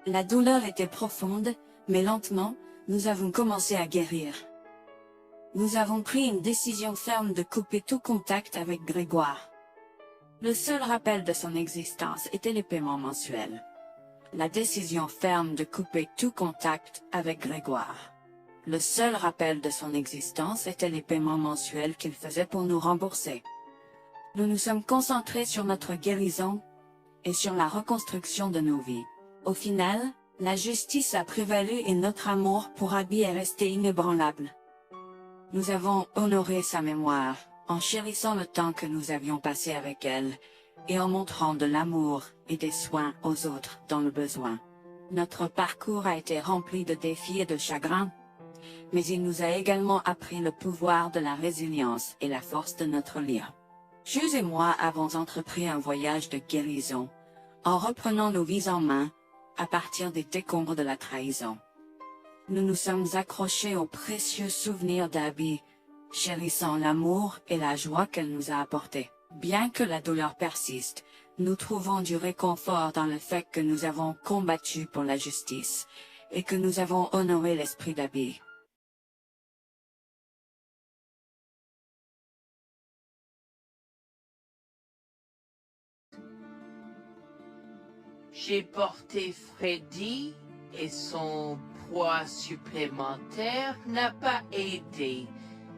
La douleur était profonde, mais lentement, nous avons commencé à guérir. Nous avons pris une décision ferme de couper tout contact avec Grégoire. Le seul rappel de son existence était les paiements mensuels. La décision ferme de couper tout contact avec Grégoire. Le seul rappel de son existence était les paiements mensuels qu'il faisait pour nous rembourser. Nous nous sommes concentrés sur notre guérison et sur la reconstruction de nos vies. Au final, la justice a prévalu et notre amour pour Abby est resté inébranlable. Nous avons honoré sa mémoire, en chérissant le temps que nous avions passé avec elle, et en montrant de l'amour et des soins aux autres dans le besoin. Notre parcours a été rempli de défis et de chagrins, mais il nous a également appris le pouvoir de la résilience et la force de notre lien. Jules et moi avons entrepris un voyage de guérison, en reprenant nos vies en main, à partir des décombres de la trahison. Nous nous sommes accrochés aux précieux souvenirs d'Abby, chérissant l'amour et la joie qu'elle nous a apportés. Bien que la douleur persiste, nous trouvons du réconfort dans le fait que nous avons combattu pour la justice et que nous avons honoré l'esprit d'Abby. J'ai porté Freddy et son poids supplémentaire n'a pas aidé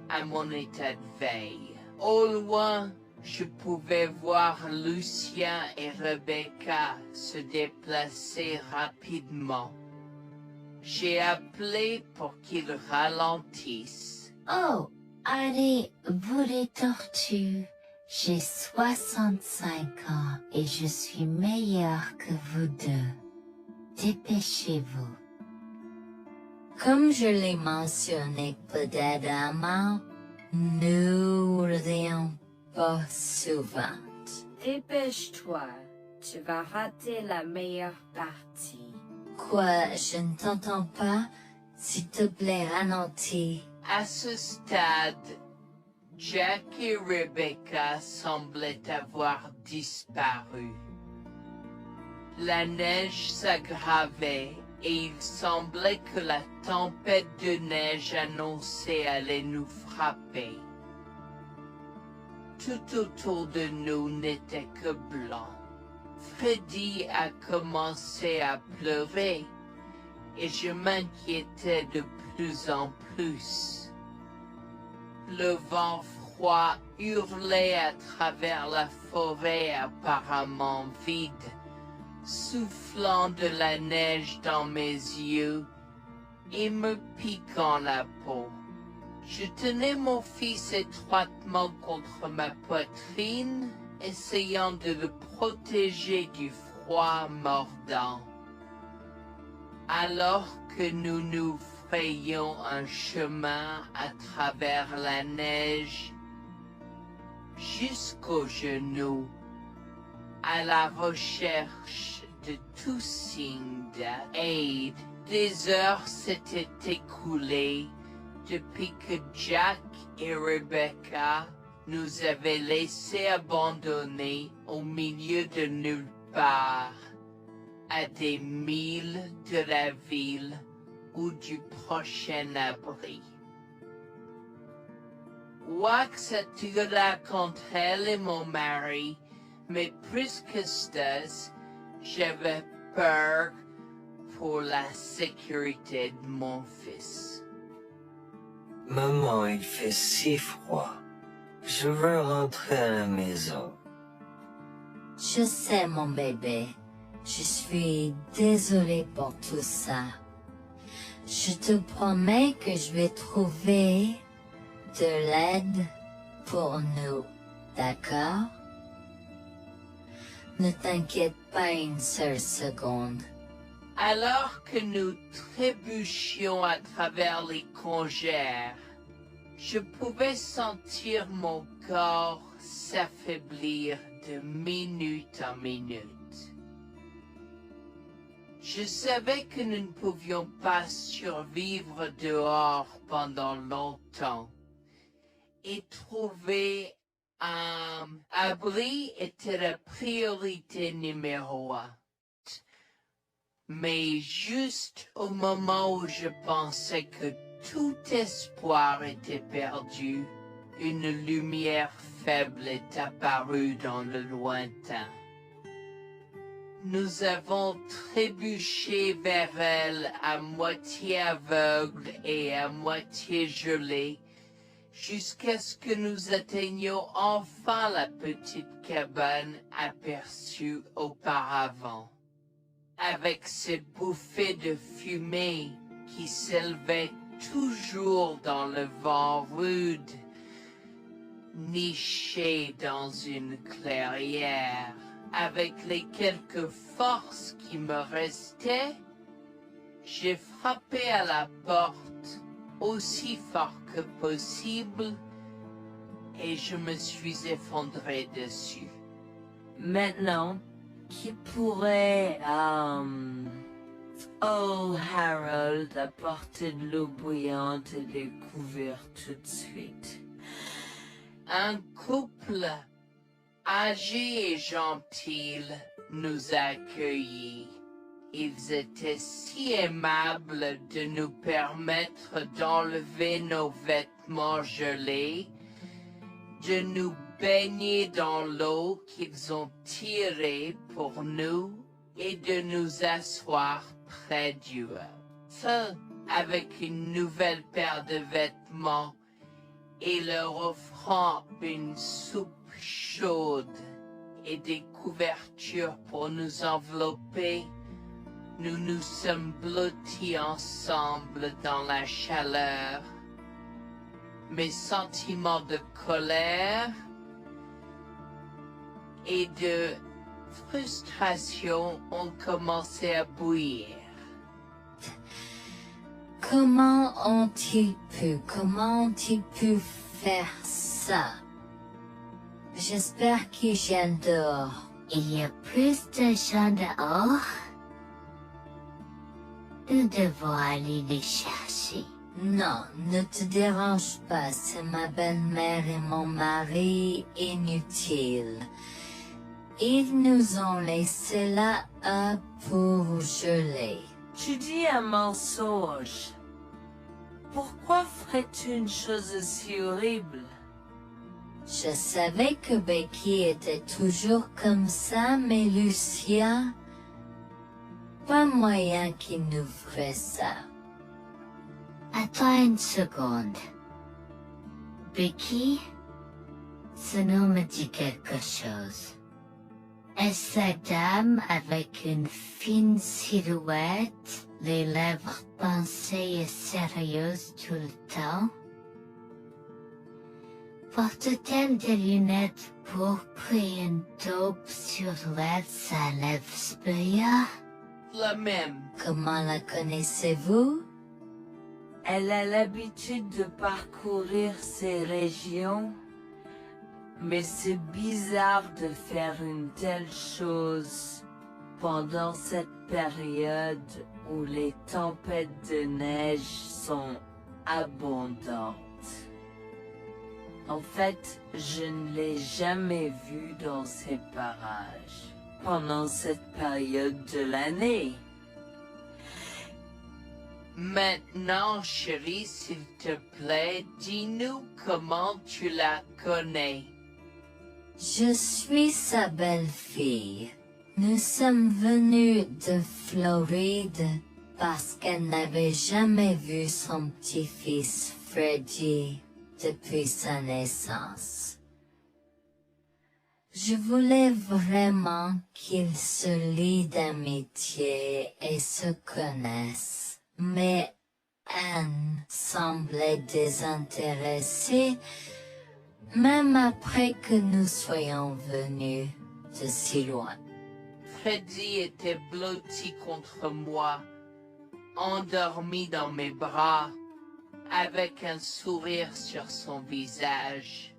à mon état de veille. Au loin, je pouvais voir Lucien et Rebecca se déplacer rapidement. J'ai appelé pour qu'ils ralentissent. Oh, allez, vous les tortues. J'ai 65 ans et je suis meilleure que vous deux. Dépêchez-vous. Comme je l'ai mentionné précédemment, nous rions pas souvent. Dépêche-toi, tu vas rater la meilleure partie. Quoi, je ne t'entends pas? S'il te plaît, ralentis. À ce stade, Jack et Rebecca semblaient avoir disparu. La neige s'aggravait et il semblait que la tempête de neige annoncée allait nous frapper. Tout autour de nous n'était que blanc. Freddy a commencé à pleurer et je m'inquiétais de plus en plus. Le vent froid hurlait à travers la forêt apparemment vide, soufflant de la neige dans mes yeux et me piquant la peau. Je tenais mon fils étroitement contre ma poitrine, essayant de le protéger du froid mordant. Alors que nous nous frayions un chemin à travers la neige, jusqu'aux genoux, à la recherche de tout signe d'aide. Des heures s'étaient écoulées depuis que Jack et Rebecca nous avaient laissés abandonnés au milieu de nulle part. à des milles de la ville ou du prochain abri. Wax attira contre elle et mon mari, mais plus que ça, j'avais peur pour la sécurité de mon fils. Maman, il fait si froid. Je veux rentrer à la maison. Je sais, mon bébé. Je suis désolée pour tout ça. Je te promets que je vais trouver de l'aide pour nous, d'accord? Ne t'inquiète pas une seule seconde. Alors que nous trébuchions à travers les congères, je pouvais sentir mon corps s'affaiblir de minute en minute. Je savais que nous ne pouvions pas survivre dehors pendant longtemps, et trouver un abri était la priorité numéro 1. Mais juste au moment où je pensais que tout espoir était perdu, une lumière faible est apparue dans le lointain. Nous avons trébuché vers elle à moitié aveugle et à moitié gelé, jusqu'à ce que nous atteignions enfin la petite cabane aperçue auparavant, avec ces bouffées de fumée qui s'élevaient toujours dans le vent rude, nichées dans une clairière. Avec les quelques forces qui me restaient, j'ai frappé à la porte aussi fort que possible et je me suis effondré dessus. Maintenant, qui pourrait, oh Harold, apporter de l'eau bouillante et des couverts tout de suite? Un couple âgé et gentil nous a accueillis. Ils étaient si aimables de nous permettre d'enlever nos vêtements gelés, de nous baigner dans l'eau qu'ils ont tirée pour nous et de nous asseoir près du feu avec une nouvelle paire de vêtements et leur offrant une soupe chaude et des couvertures pour nous envelopper. Nous nous sommes blottis ensemble dans la chaleur. Mes sentiments de colère et de frustration ont commencé à bouillir. Comment ont-ils pu faire ça? J'espère qu'ils viennent dehors. Il y a plus de gens dehors? Nous devons aller les chercher. Non, ne te dérange pas, c'est ma belle-mère et mon mari inutiles. Ils nous ont laissé là pour geler. Tu dis un mensonge. Pourquoi ferais-tu une chose aussi horrible? Je savais que Becky était toujours comme ça, mais Lucia, pas moyen qu'il nous ferait ça. Attends une seconde. Becky, ce nom me dit quelque chose. Est-ce cette dame avec une fine silhouette, les lèvres pincées et sérieuses tout le temps? Porte-t-elle des lunettes pourpres et une taupe sur l'aide sa lèvre spéa? La même. Comment la connaissez-vous? Elle a l'habitude de parcourir ces régions, mais c'est bizarre de faire une telle chose pendant cette période où les tempêtes de neige sont abondantes. En fait, je ne l'ai jamais vue dans ces parages. pendant cette période de l'année. Maintenant, chérie, s'il te plaît, dis-nous comment tu la connais. Je suis sa belle-fille. Nous sommes venus de Floride parce qu'elle n'avait jamais vu son petit-fils Freddy depuis sa naissance. Je voulais vraiment qu'ils se lient d'amitié et se connaissent, mais Anne semblait désintéressée, même après que nous soyons venus de si loin. Freddy était blotti contre moi, endormi dans mes bras, avec un sourire sur son visage.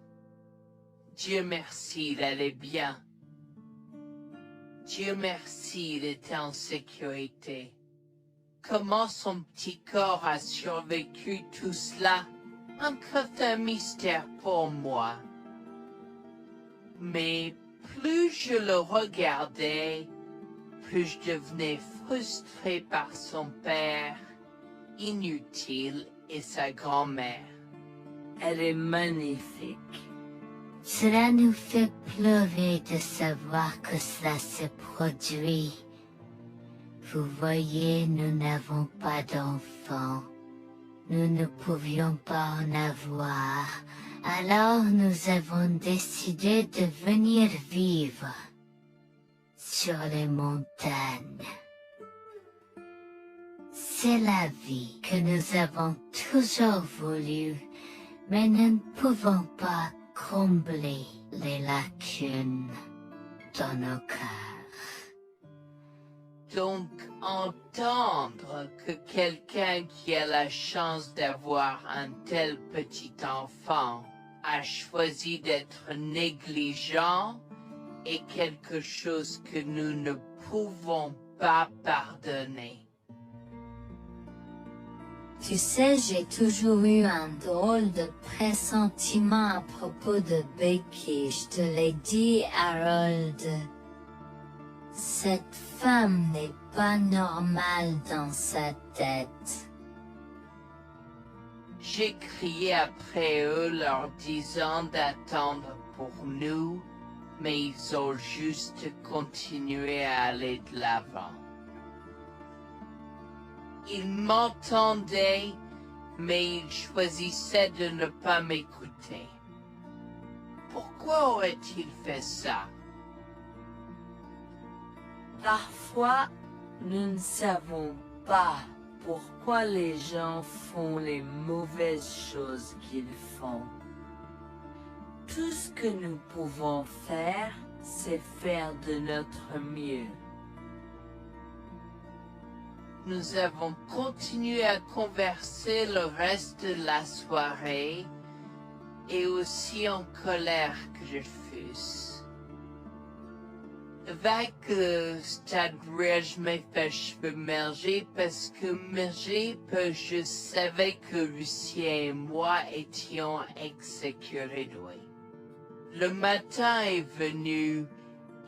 Dieu merci, il allait bien. Dieu merci, il était en sécurité. Comment son petit corps a survécu tout cela? Encore un mystère pour moi. Mais plus je le regardais, plus je devenais frustré par son père, inutile, et sa grand-mère. Elle est magnifique. Cela nous fait pleurer de savoir que cela s'est produit. Vous voyez, nous n'avons pas d'enfants. Nous ne pouvions pas en avoir. Alors nous avons décidé de venir vivre sur les montagnes. C'est la vie que nous avons toujours voulu, mais nous ne pouvons pas combler les lacunes dans nos cœurs. Donc, entendre que quelqu'un qui a la chance d'avoir un tel petit enfant a choisi d'être négligent est quelque chose que nous ne pouvons pas pardonner. Tu sais, j'ai toujours eu un drôle de pressentiment à propos de Becky, je te l'ai dit, Harold. Cette femme n'est pas normale dans sa tête. J'ai crié après eux leur disant d'attendre pour nous, mais ils ont juste continué à aller de l'avant. Ils m'entendaient, mais ils choisissaient de ne pas m'écouter. Pourquoi aurait-il fait ça? Parfois, nous ne savons pas pourquoi les gens font les mauvaises choses qu'ils font. Tout ce que nous pouvons faire, c'est faire de notre mieux. Nous avons continué à converser le reste de la soirée, et aussi en colère que je fusse. Avec le stade où je m'ai fait cheveux merger parce que je savais que Lucien et moi étions exécurés de lui. Le matin est venu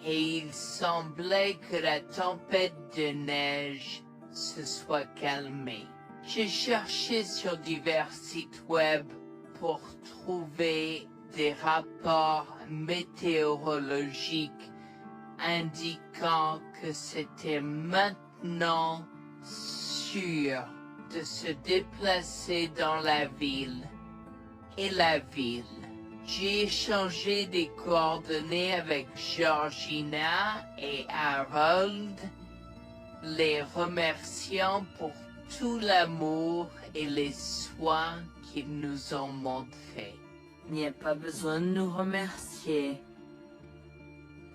et il semblait que la tempête de neige se soit calmée. J'ai cherché sur divers sites web pour trouver des rapports météorologiques indiquant que c'était maintenant sûr de se déplacer dans la ville. Et la ville. J'ai échangé des coordonnées avec Georgina et Harold, les remerciant pour tout l'amour et les soins qu'ils nous ont montrés. Il n'y a pas besoin de nous remercier.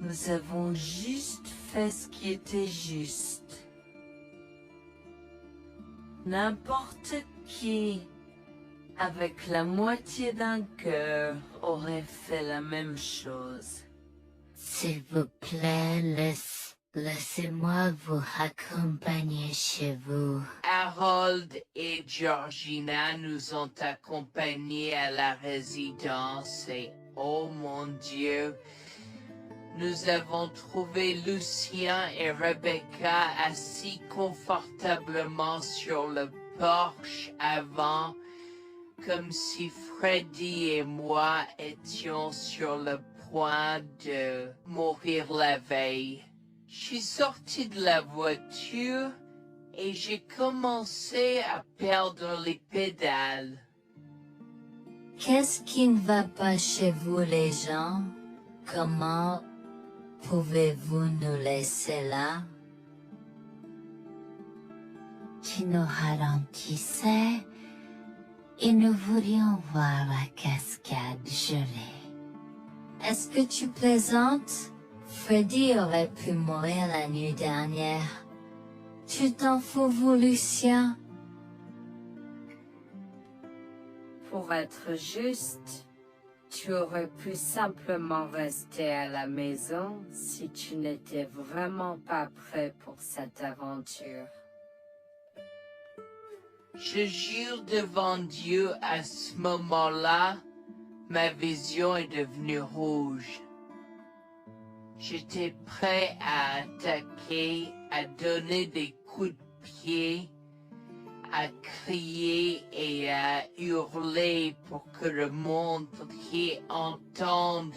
Nous avons juste fait ce qui était juste. N'importe qui, avec la moitié d'un cœur, aurait fait la même chose. S'il vous plaît, laissez-moi vous raccompagner chez vous. Harold et Georgina nous ont accompagnés à la résidence et, oh mon Dieu, nous avons trouvé Lucien et Rebecca assis confortablement sur le porche avant, comme si Freddy et moi étions sur le point de mourir la veille. Je suis sorti de la voiture et j'ai commencé à perdre les pédales. Qu'est-ce qui ne va pas chez vous les gens? Comment pouvez-vous nous laisser là? Tu nous ralentissais et nous voulions voir la cascade gelée. Est-ce que tu plaisantes? Freddy aurait pu mourir la nuit dernière. Tu t'en fous, vous, Lucien? Pour être juste, tu aurais pu simplement rester à la maison si tu n'étais vraiment pas prêt pour cette aventure. Je jure devant Dieu, à ce moment-là, ma vision est devenue rouge. J'étais prêt à attaquer, à donner des coups de pied, à crier et à hurler pour que le monde entier entende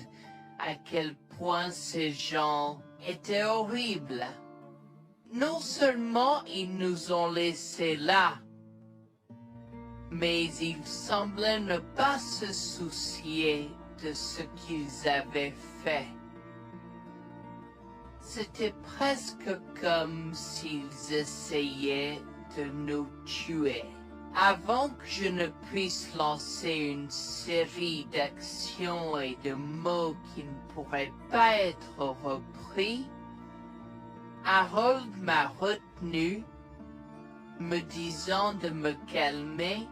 à quel point ces gens étaient horribles. Non seulement ils nous ont laissés là, mais ils semblaient ne pas se soucier de ce qu'ils avaient fait. C'était presque comme s'ils essayaient de nous tuer. Avant que je ne puisse lancer une série d'actions et de mots qui ne pourraient pas être repris, Harold m'a retenu, me disant de me calmer,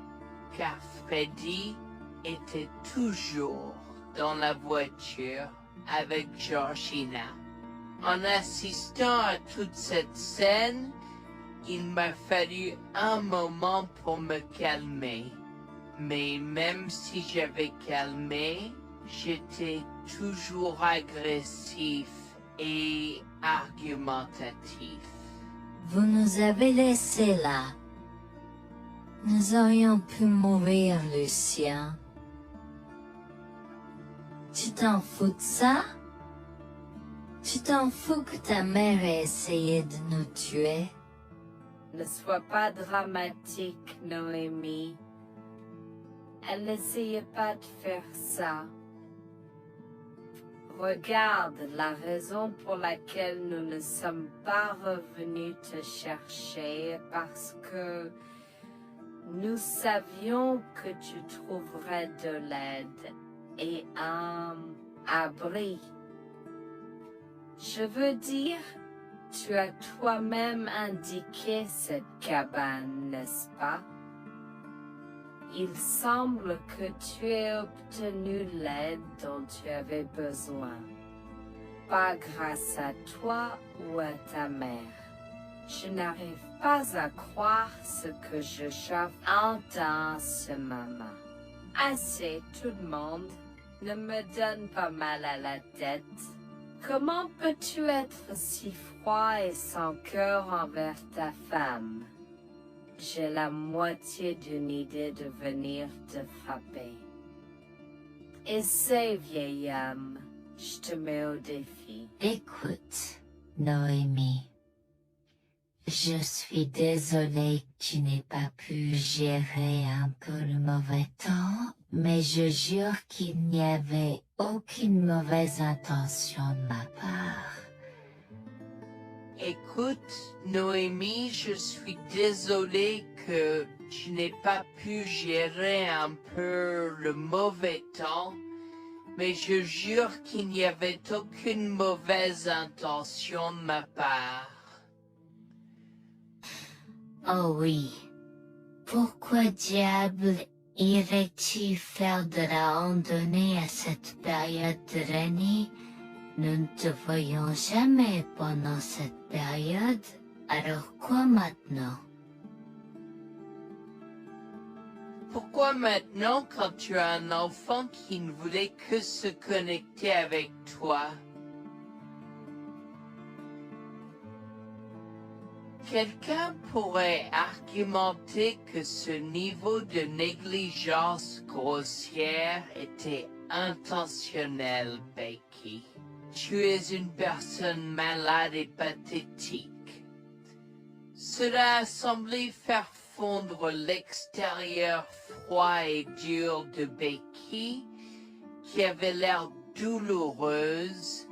car Freddy était toujours dans la voiture avec Georgina. En assistant à toute cette scène, il m'a fallu un moment pour me calmer. Mais même si j'avais calmé, j'étais toujours agressif et argumentatif. Vous nous avez laissés là. Nous aurions pu mourir, Lucien. Tu t'en fous de ça? Tu t'en fous que ta mère ait essayé de nous tuer? Ne sois pas dramatique, Noémie. Elle n'essayait pas de faire ça. Regarde, la raison pour laquelle nous ne sommes pas revenus te chercher est parce que nous savions que tu trouverais de l'aide et un abri. Je veux dire, tu as toi-même indiqué cette cabane, n'est-ce pas? Il semble que tu aies obtenu l'aide dont tu avais besoin. Pas grâce à toi ou à ta mère. Je n'arrive pas à croire ce que je entends ce moment. Assez, tout le monde. Ne me donne pas mal à la tête. Comment peux-tu être si froid et sans cœur envers ta femme? J'ai la moitié d'une idée de venir te frapper. Essaie, vieil homme. Je te mets au défi. Écoute, Noémie. Je suis désolée que tu n'aies pas pu gérer un peu le mauvais temps, mais je jure qu'il n'y avait aucune mauvaise intention de ma part. Écoute, Noémie, je suis désolé que tu n'aies pas pu gérer un peu le mauvais temps, mais je jure qu'il n'y avait aucune mauvaise intention de ma part. Oh oui. Pourquoi diable irais-tu faire de la randonnée à cette période de l'année? Nous ne te voyons jamais pendant cette période, alors quoi maintenant? Pourquoi maintenant quand tu as un enfant qui ne voulait que se connecter avec toi? Quelqu'un pourrait argumenter que ce niveau de négligence grossière était intentionnel, Becky. Tu es une personne malade et pathétique. Cela a semblé faire fondre l'extérieur froid et dur de Becky, qui avait l'air douloureuse,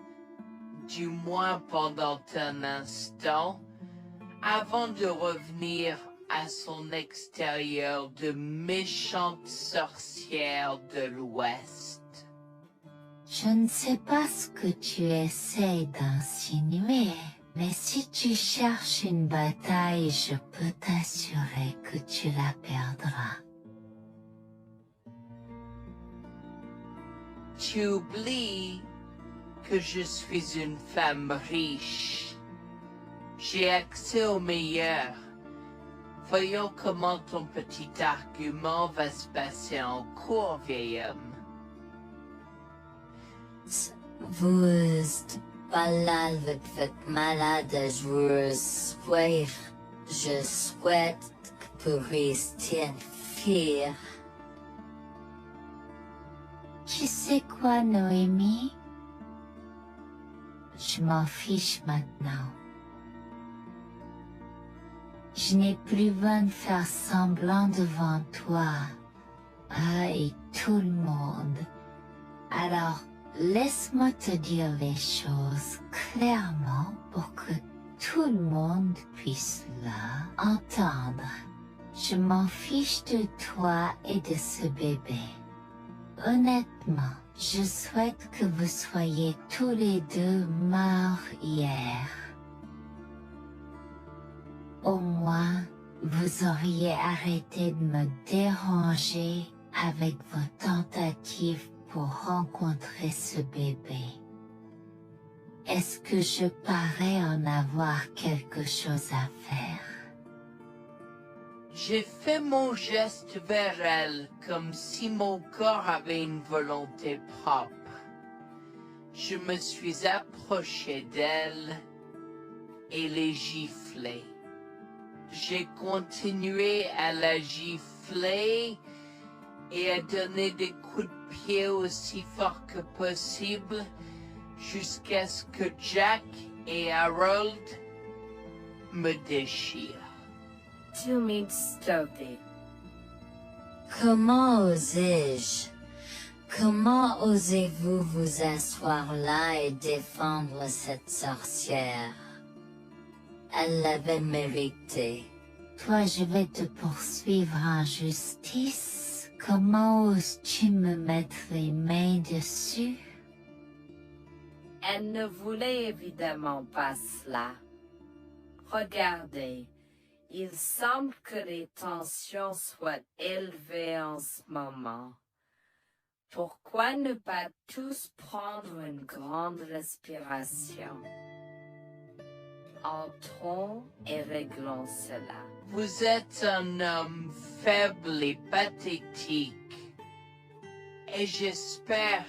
du moins pendant un instant, avant de revenir à son extérieur de méchante sorcière de l'Ouest. Je ne sais pas ce que tu essaies d'insinuer, mais si tu cherches une bataille, je peux t'assurer que tu la perdras. Tu oublies que je suis une femme riche. J'ai accès au meilleur. Voyons comment ton petit argument va se passer en cours, vieil homme. Vous êtes malade avec votre malade joueuse. Je souhaite que vous restiez fiers. Tu sais quoi, Noémie? Je m'en fiche maintenant. Je n'ai plus besoin de faire semblant devant toi et tout le monde. Alors, laisse-moi te dire les choses clairement pour que tout le monde puisse entendre. Je m'en fiche de toi et de ce bébé. Honnêtement, je souhaite que vous soyez tous les deux morts hier. Au moins, vous auriez arrêté de me déranger avec vos tentatives pour rencontrer ce bébé. Est-ce que je parais en avoir quelque chose à faire? J'ai fait mon geste vers elle comme si mon corps avait une volonté propre. Je me suis approché d'elle et l'ai giflée. J'ai continué à la gifler et à donner des coups de pied aussi fort que possible jusqu'à ce que Jack et Harold me déchirent. Tu m'insultes. Comment osais-je? Comment osez-vous vous asseoir là et défendre cette sorcière? Elle l'avait mérité. Toi, je vais te poursuivre en justice. Comment oses-tu me mettre les mains dessus? Elle ne voulait évidemment pas cela. Regardez, il semble que les tensions soient élevées en ce moment. Pourquoi ne pas tous prendre une grande respiration? Entrons et réglons cela. Vous êtes un homme faible et pathétique, et j'espère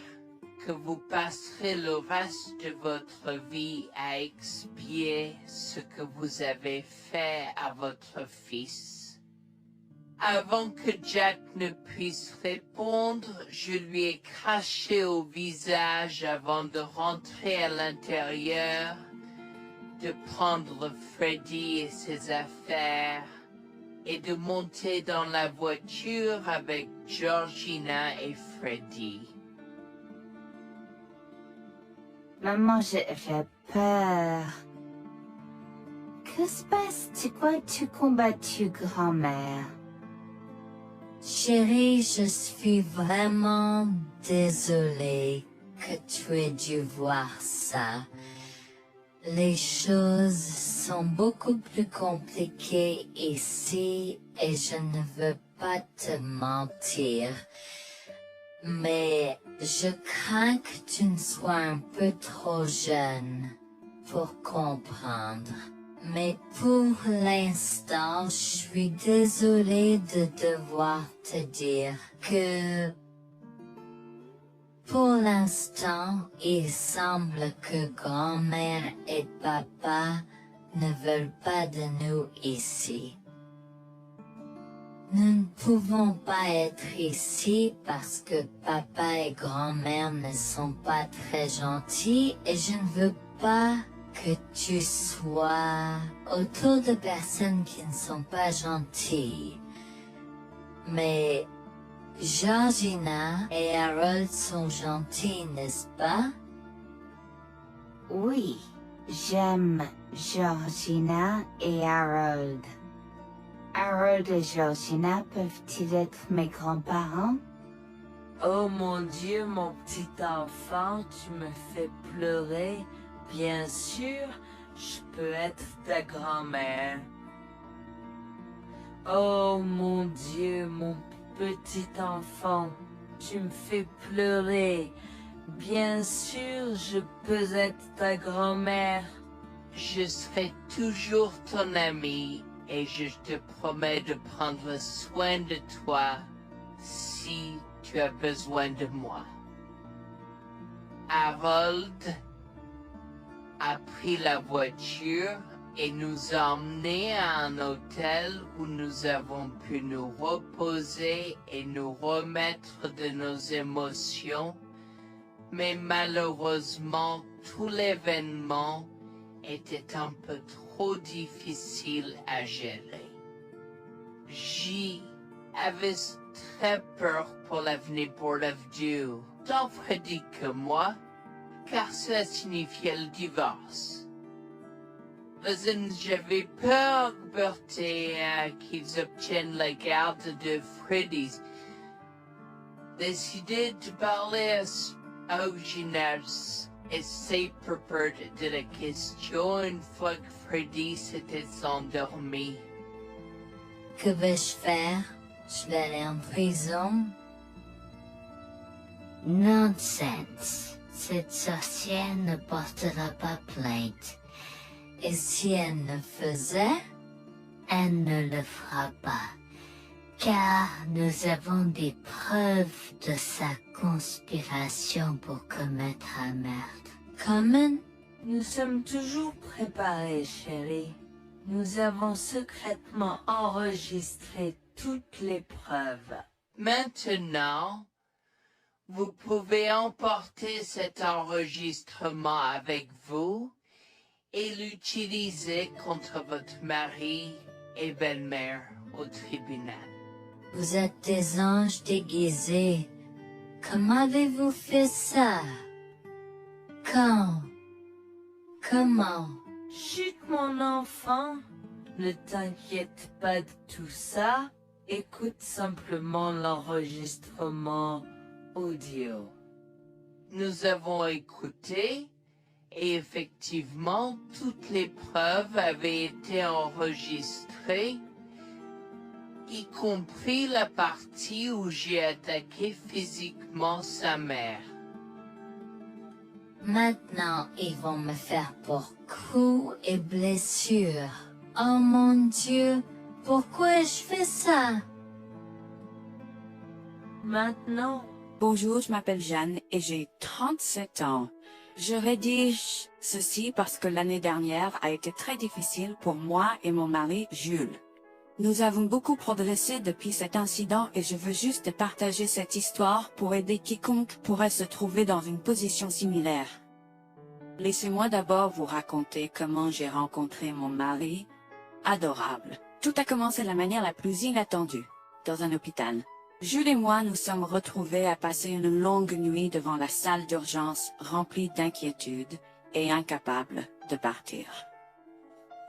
que vous passerez le reste de votre vie à expier ce que vous avez fait à votre fils. Avant que Jack ne puisse répondre, je lui ai craché au visage avant de rentrer à l'intérieur, de prendre Freddy et ses affaires et de monter dans la voiture avec Georgina et Freddy. Maman, j'ai peur. Que se passe? Quoi tu combattu, grand-mère? Chérie, je suis vraiment désolée que tu aies dû voir ça. Les choses sont beaucoup plus compliquées ici et je ne veux pas te mentir. Mais je crains que tu ne sois un peu trop jeune pour comprendre. Mais pour l'instant, je suis désolée de devoir te dire que pour l'instant, il semble que grand-mère et papa ne veulent pas de nous ici. Nous ne pouvons pas être ici parce que papa et grand-mère ne sont pas très gentils et je ne veux pas que tu sois autour de personnes qui ne sont pas gentilles. Mais Georgina et Harold sont gentils, n'est-ce pas? Oui, j'aime Georgina et Harold. Harold et Georgina peuvent-ils être mes grands-parents? Oh mon Dieu, mon petit enfant, tu me fais pleurer. Bien sûr, je peux être ta grand-mère. Oh mon Dieu, mon petit enfant, tu me fais pleurer. Bien sûr, je peux être ta grand-mère. Je serai toujours ton ami et je te promets de prendre soin de toi si tu as besoin de moi. Harold a pris la voiture et nous a emmenés à un hôtel où nous avons pu nous reposer et nous remettre de nos émotions, mais malheureusement tout l'événement était un peu trop difficile à gérer. J'avais très peur pour l'avenir Board of Dieu, tant Freddy que moi, car cela signifiait le divorce. Mais j'avais peur, Bertie, qu'ils obtiennent la garde de Freddy. Décidé de parler au gymnase et c'est peur de la question une fois que Freddy s'était endormi. Que vais-je faire? Je vais aller en prison? Nonsense. Cette sorcière ne portera pas plainte. Et si elle ne faisait, elle ne le fera pas. Car nous avons des preuves de sa conspiration pour commettre un meurtre. Comment? Nous sommes toujours préparés, chérie. Nous avons secrètement enregistré toutes les preuves. Maintenant, vous pouvez emporter cet enregistrement avec vous et l'utiliser contre votre mari et belle-mère au tribunal. Vous êtes des anges déguisés. Comment avez-vous fait ça? Quand? Comment? Chut, mon enfant, ne t'inquiète pas de tout ça. Écoute simplement l'enregistrement audio. Nous avons écouté et effectivement toutes les preuves avaient été enregistrées, y compris la partie où j'ai attaqué physiquement sa mère. Maintenant, ils vont me faire pour coups et blessures. Oh mon Dieu, pourquoi je fais ça? Maintenant. Bonjour, je m'appelle Jeanne et j'ai 37 ans. Je rédige ceci parce que l'année dernière a été très difficile pour moi et mon mari Jules. Nous avons beaucoup progressé depuis cet incident et je veux juste partager cette histoire pour aider quiconque pourrait se trouver dans une position similaire. Laissez-moi d'abord vous raconter comment j'ai rencontré mon mari, adorable. Tout a commencé de la manière la plus inattendue, dans un hôpital. Jules et moi nous sommes retrouvés à passer une longue nuit devant la salle d'urgence remplie d'inquiétude et incapables de partir.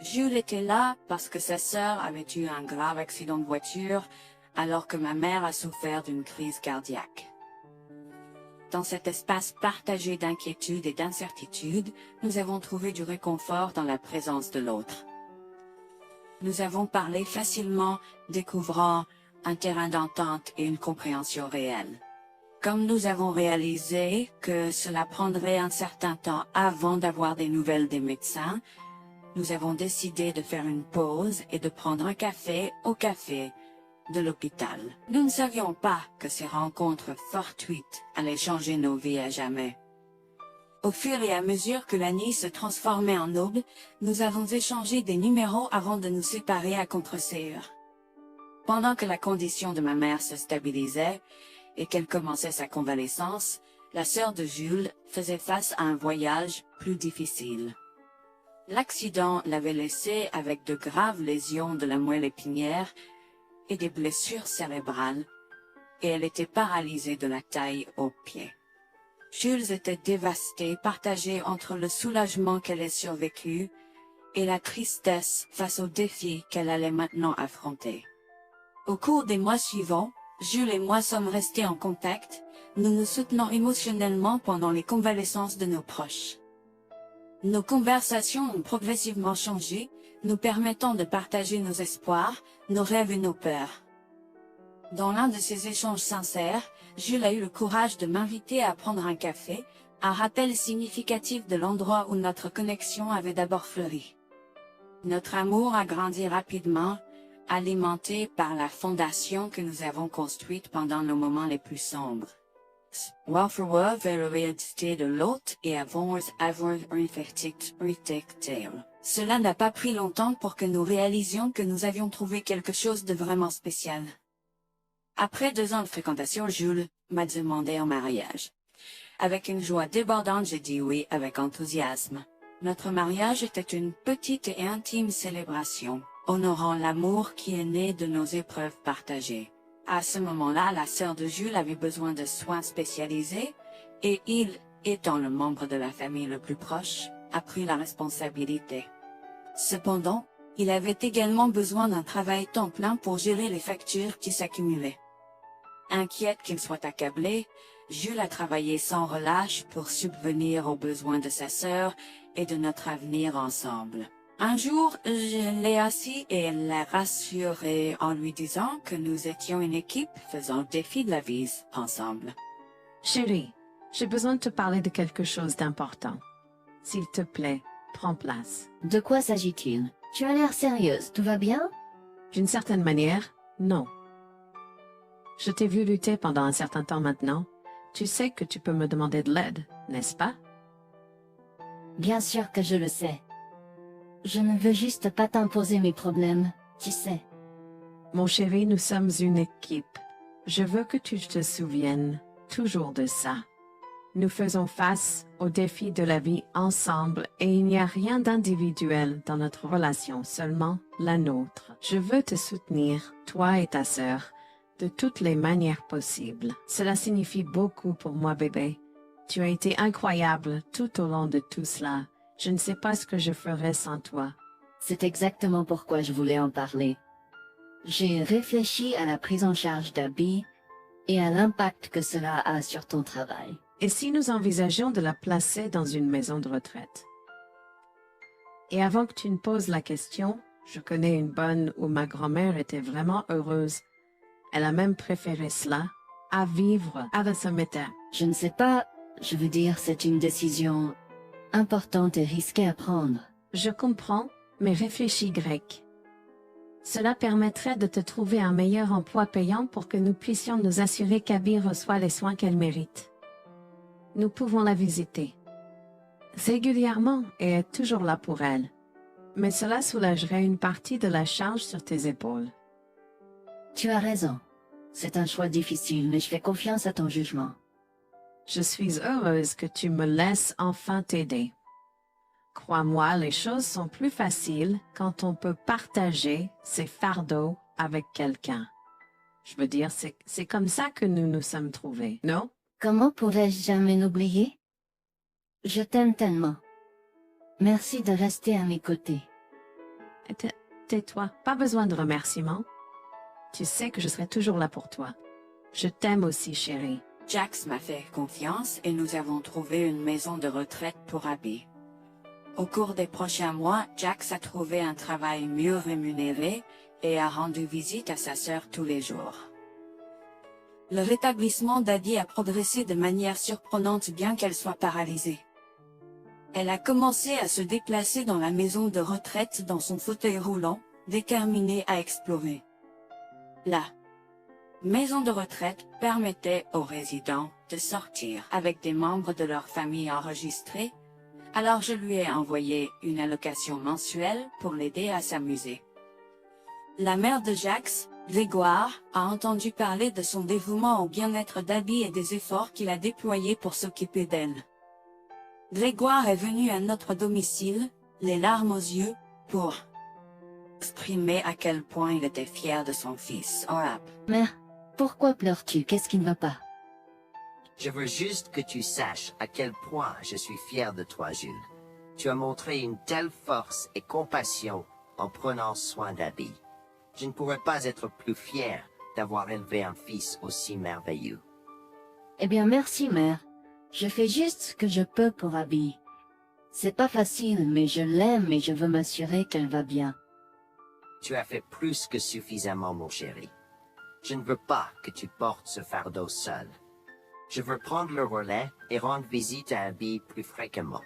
Jules était là parce que sa sœur avait eu un grave accident de voiture alors que ma mère a souffert d'une crise cardiaque. Dans cet espace partagé d'inquiétude et d'incertitude, nous avons trouvé du réconfort dans la présence de l'autre. Nous avons parlé facilement, découvrant un terrain d'entente et une compréhension réelle. Comme nous avons réalisé que cela prendrait un certain temps avant d'avoir des nouvelles des médecins, nous avons décidé de faire une pause et de prendre un café au café de l'hôpital. Nous ne savions pas que ces rencontres fortuites allaient changer nos vies à jamais. Au fur et à mesure que la nuit se transformait en aube, nous avons échangé des numéros avant de nous séparer à contre-séance. Pendant que la condition de ma mère se stabilisait et qu'elle commençait sa convalescence, la sœur de Jules faisait face à un voyage plus difficile. L'accident l'avait laissée avec de graves lésions de la moelle épinière et des blessures cérébrales, et elle était paralysée de la taille aux pieds. Jules était dévasté, partagé entre le soulagement qu'elle ait survécu et la tristesse face aux défis qu'elle allait maintenant affronter. Au cours des mois suivants, Jules et moi sommes restés en contact, nous nous soutenons émotionnellement pendant les convalescences de nos proches. Nos conversations ont progressivement changé, nous permettant de partager nos espoirs, nos rêves et nos peurs. Dans l'un de ces échanges sincères, Jules a eu le courage de m'inviter à prendre un café, un rappel significatif de l'endroit où notre connexion avait d'abord fleuri. Notre amour a grandi rapidement, alimenté par la fondation que nous avons construite pendant nos moments les plus sombres. Welfare vers la réalité de l'autre et avons avoir tale. Cela n'a pas pris longtemps pour que nous réalisions que nous avions trouvé quelque chose de vraiment spécial. Après 2 ans de fréquentation, Jules m'a demandé en mariage. Avec une joie débordante, j'ai dit oui avec enthousiasme. Notre mariage était une petite et intime célébration, honorant l'amour qui est né de nos épreuves partagées. À ce moment-là, la sœur de Jules avait besoin de soins spécialisés, et il, étant le membre de la famille le plus proche, a pris la responsabilité. Cependant, il avait également besoin d'un travail temps plein pour gérer les factures qui s'accumulaient. Inquiète qu'il soit accablé, Jules a travaillé sans relâche pour subvenir aux besoins de sa sœur et de notre avenir ensemble. Un jour, je l'ai assis et l'ai rassuré en lui disant que nous étions une équipe faisant le défi de la vie ensemble. Chérie, j'ai besoin de te parler de quelque chose d'important. S'il te plaît, prends place. De quoi s'agit-il? Tu as l'air sérieuse, tout va bien? D'une certaine manière, non. Je t'ai vu lutter pendant un certain temps maintenant. Tu sais que tu peux me demander de l'aide, n'est-ce pas? Bien sûr que je le sais. Je ne veux juste pas t'imposer mes problèmes, tu sais. Mon chéri, nous sommes une équipe. Je veux que tu te souviennes toujours de ça. Nous faisons face aux défis de la vie ensemble et il n'y a rien d'individuel dans notre relation, seulement la nôtre. Je veux te soutenir, toi et ta sœur, de toutes les manières possibles. Cela signifie beaucoup pour moi, bébé. Tu as été incroyable tout au long de tout cela. Je ne sais pas ce que je ferais sans toi. C'est exactement pourquoi je voulais en parler. J'ai réfléchi à la prise en charge d'Abby et à l'impact que cela a sur ton travail. Et si nous envisageons de la placer dans une maison de retraite? Et avant que tu ne poses la question, je connais une bonne où ma grand-mère était vraiment heureuse. Elle a même préféré cela à vivre à Someta. Je ne sais pas, je veux dire, c'est une décision importante et risquée à prendre. Je comprends, mais réfléchis grec. Cela permettrait de te trouver un meilleur emploi payant pour que nous puissions nous assurer qu'Abby reçoit les soins qu'elle mérite. Nous pouvons la visiter régulièrement et être toujours là pour elle. Mais cela soulagerait une partie de la charge sur tes épaules. Tu as raison. C'est un choix difficile, mais je fais confiance à ton jugement. Je suis heureuse que tu me laisses enfin t'aider. Crois-moi, les choses sont plus faciles quand on peut partager ses fardeaux avec quelqu'un. Je veux dire, c'est comme ça que nous nous sommes trouvés, non? Comment pourrais-je jamais l'oublier? Je t'aime tellement. Merci de rester à mes côtés. Tais-toi, pas besoin de remerciements. Tu sais que je serai toujours là pour toi. Je t'aime aussi, chérie. Jax m'a fait confiance et nous avons trouvé une maison de retraite pour Abby. Au cours des prochains mois, Jax a trouvé un travail mieux rémunéré et a rendu visite à sa sœur tous les jours. Le rétablissement d'Abby a progressé de manière surprenante bien qu'elle soit paralysée. Elle a commencé à se déplacer dans la maison de retraite dans son fauteuil roulant, déterminée à explorer. La maison de retraite permettait aux résidents de sortir avec des membres de leur famille enregistrés, alors je lui ai envoyé une allocation mensuelle pour l'aider à s'amuser. La mère de Jax, Grégoire, a entendu parler de son dévouement au bien-être d'Abby et des efforts qu'il a déployés pour s'occuper d'elle. Grégoire est venu à notre domicile, les larmes aux yeux, pour exprimer à quel point il était fier de son fils, Orap. Mère, pourquoi pleures-tu? Qu'est-ce qui ne va pas? Je veux juste que tu saches à quel point je suis fier de toi, Jules. Tu as montré une telle force et compassion en prenant soin d'Abby. Je ne pourrais pas être plus fier d'avoir élevé un fils aussi merveilleux. Eh bien, merci, mère. Je fais juste ce que je peux pour Abby. C'est pas facile, mais je l'aime et je veux m'assurer qu'elle va bien. Tu as fait plus que suffisamment, mon chéri. Je ne veux pas que tu portes ce fardeau seul. Je veux prendre le relais et rendre visite à Abby plus fréquemment.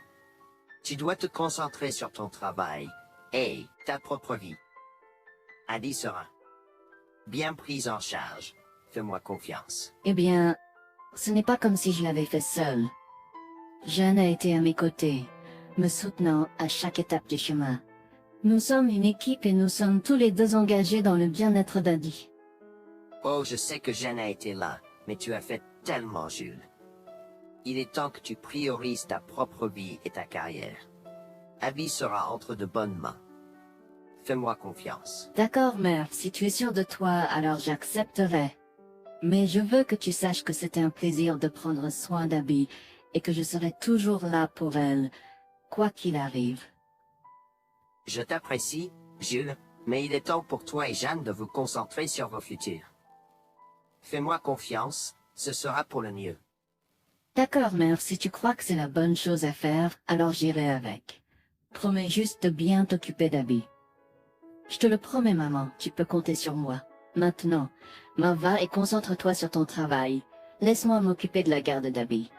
Tu dois te concentrer sur ton travail et ta propre vie. Abby sera bien prise en charge. Fais-moi confiance. Eh bien, ce n'est pas comme si je l'avais fait seule. Jeanne a été à mes côtés, me soutenant à chaque étape du chemin. Nous sommes une équipe et nous sommes tous les deux engagés dans le bien-être d'Abby. Oh, je sais que Jeanne a été là, mais tu as fait tellement, Jules. Il est temps que tu priorises ta propre vie et ta carrière. Abby sera entre de bonnes mains. Fais-moi confiance. D'accord, mère, si tu es sûre de toi, alors j'accepterai. Mais je veux que tu saches que c'était un plaisir de prendre soin d'Abby et que je serai toujours là pour elle, quoi qu'il arrive. Je t'apprécie, Jules, mais il est temps pour toi et Jeanne de vous concentrer sur vos futurs. Fais-moi confiance, ce sera pour le mieux. D'accord, mère, si tu crois que c'est la bonne chose à faire, alors j'irai avec. Promets juste de bien t'occuper d'Abby. Je te le promets, maman, tu peux compter sur moi. Maintenant, m'en va et concentre-toi sur ton travail. Laisse-moi m'occuper de la garde d'Abby.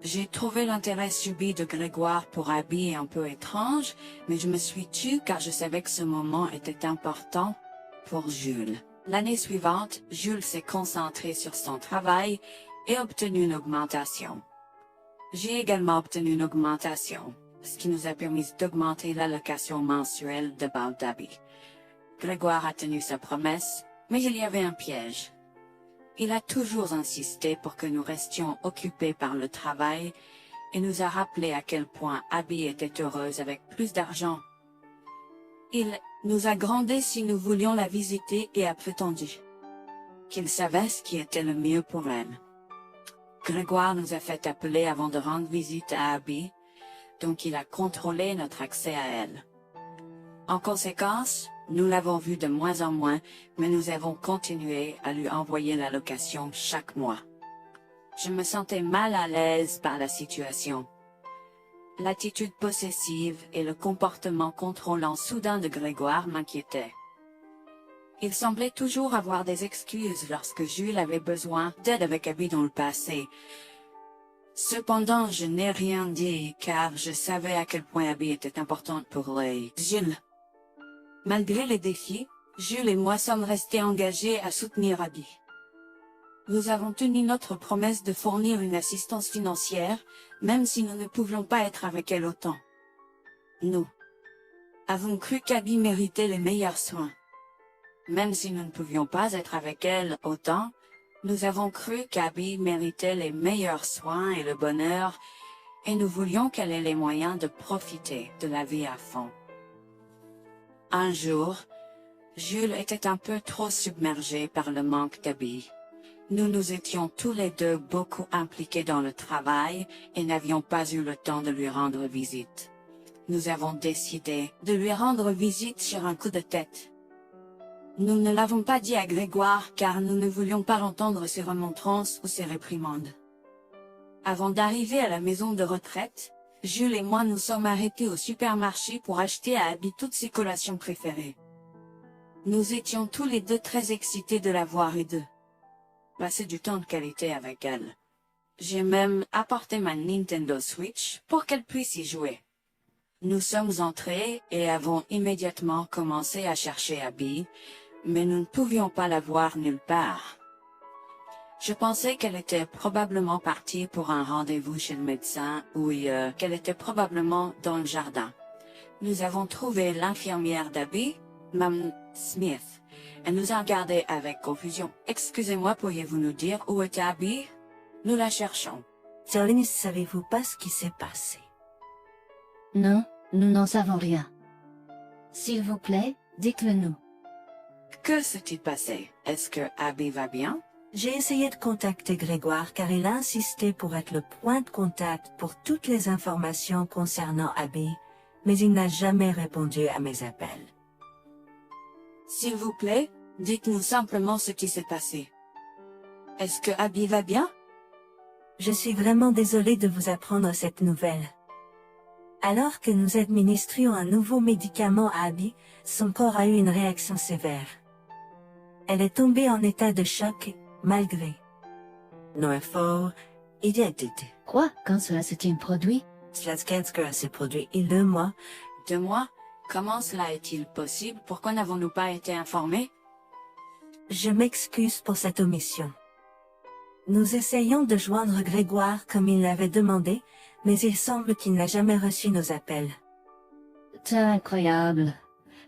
J'ai trouvé l'intérêt subi de Grégoire pour Abby un peu étrange, mais je me suis tue car je savais que ce moment était important pour Jules. L'année suivante, Jules s'est concentré sur son travail et obtenu une augmentation. J'ai également obtenu une augmentation, ce qui nous a permis d'augmenter l'allocation mensuelle de Bob d'Abby. Grégoire a tenu sa promesse, mais il y avait un piège. Il a toujours insisté pour que nous restions occupés par le travail et nous a rappelé à quel point Abby était heureuse avec plus d'argent. Il nous a grondé si nous voulions la visiter et a prétendu qu'il savait ce qui était le mieux pour elle. Grégoire nous a fait appeler avant de rendre visite à Abby, donc il a contrôlé notre accès à elle. En conséquence, nous l'avons vue de moins en moins, mais nous avons continué à lui envoyer l'allocation chaque mois. Je me sentais mal à l'aise par la situation. L'attitude possessive et le comportement contrôlant soudain de Grégoire m'inquiétaient. Il semblait toujours avoir des excuses lorsque Jules avait besoin d'aide avec Abby dans le passé. Cependant, je n'ai rien dit car je savais à quel point Abby était importante pour Jules. Malgré les défis, Jules et moi sommes restés engagés à soutenir Abby. Nous avons tenu notre promesse de fournir une assistance financière, même si nous ne pouvions pas être avec elle autant. Nous avons cru qu'Abby méritait les meilleurs soins. Même si nous ne pouvions pas être avec elle autant, nous avons cru qu'Abby méritait les meilleurs soins et le bonheur, et nous voulions qu'elle ait les moyens de profiter de la vie à fond. Un jour, Jules était un peu trop submergé par le manque d'Abby. Nous nous étions tous les deux beaucoup impliqués dans le travail et n'avions pas eu le temps de lui rendre visite. Nous avons décidé de lui rendre visite sur un coup de tête. Nous ne l'avons pas dit à Grégoire car nous ne voulions pas entendre ses remontrances ou ses réprimandes. Avant d'arriver à la maison de retraite, Jules et moi nous sommes arrêtés au supermarché pour acheter à Abby toutes ses collations préférées. Nous étions tous les deux très excités de la voir et de passer du temps de qualité avec elle. J'ai même apporté ma Nintendo Switch pour qu'elle puisse y jouer. Nous sommes entrés et avons immédiatement commencé à chercher Abby, mais nous ne pouvions pas la voir nulle part. Je pensais qu'elle était probablement partie pour un rendez-vous chez le médecin ou qu'elle était probablement dans le jardin. Nous avons trouvé l'infirmière d'Abby, Mme Smith. Elle nous a regardés avec confusion. Excusez-moi, pourriez-vous nous dire où est Abby? Nous la cherchons. Jolene, ne savez-vous pas ce qui s'est passé? Non, nous n'en savons rien. S'il vous plaît, dites-le nous. Que s'est-il passé? Est-ce que Abby va bien? J'ai essayé de contacter Grégoire car il a insisté pour être le point de contact pour toutes les informations concernant Abby, mais il n'a jamais répondu à mes appels. S'il vous plaît, dites-nous simplement ce qui s'est passé. Est-ce que Abby va bien? Je suis vraiment désolée de vous apprendre cette nouvelle. Alors que nous administrions un nouveau médicament à Abby, son corps a eu une réaction sévère. Elle est tombée en état de choc, malgré nos efforts et d'aide. Quoi? Quand cela s'est-il produit? Cela s'est produit il y a 2 mois. 2 mois? Comment cela est-il possible? Pourquoi n'avons-nous pas été informés? Je m'excuse pour cette omission. Nous essayons de joindre Grégoire comme il l'avait demandé, mais il semble qu'il n'a jamais reçu nos appels. C'est incroyable.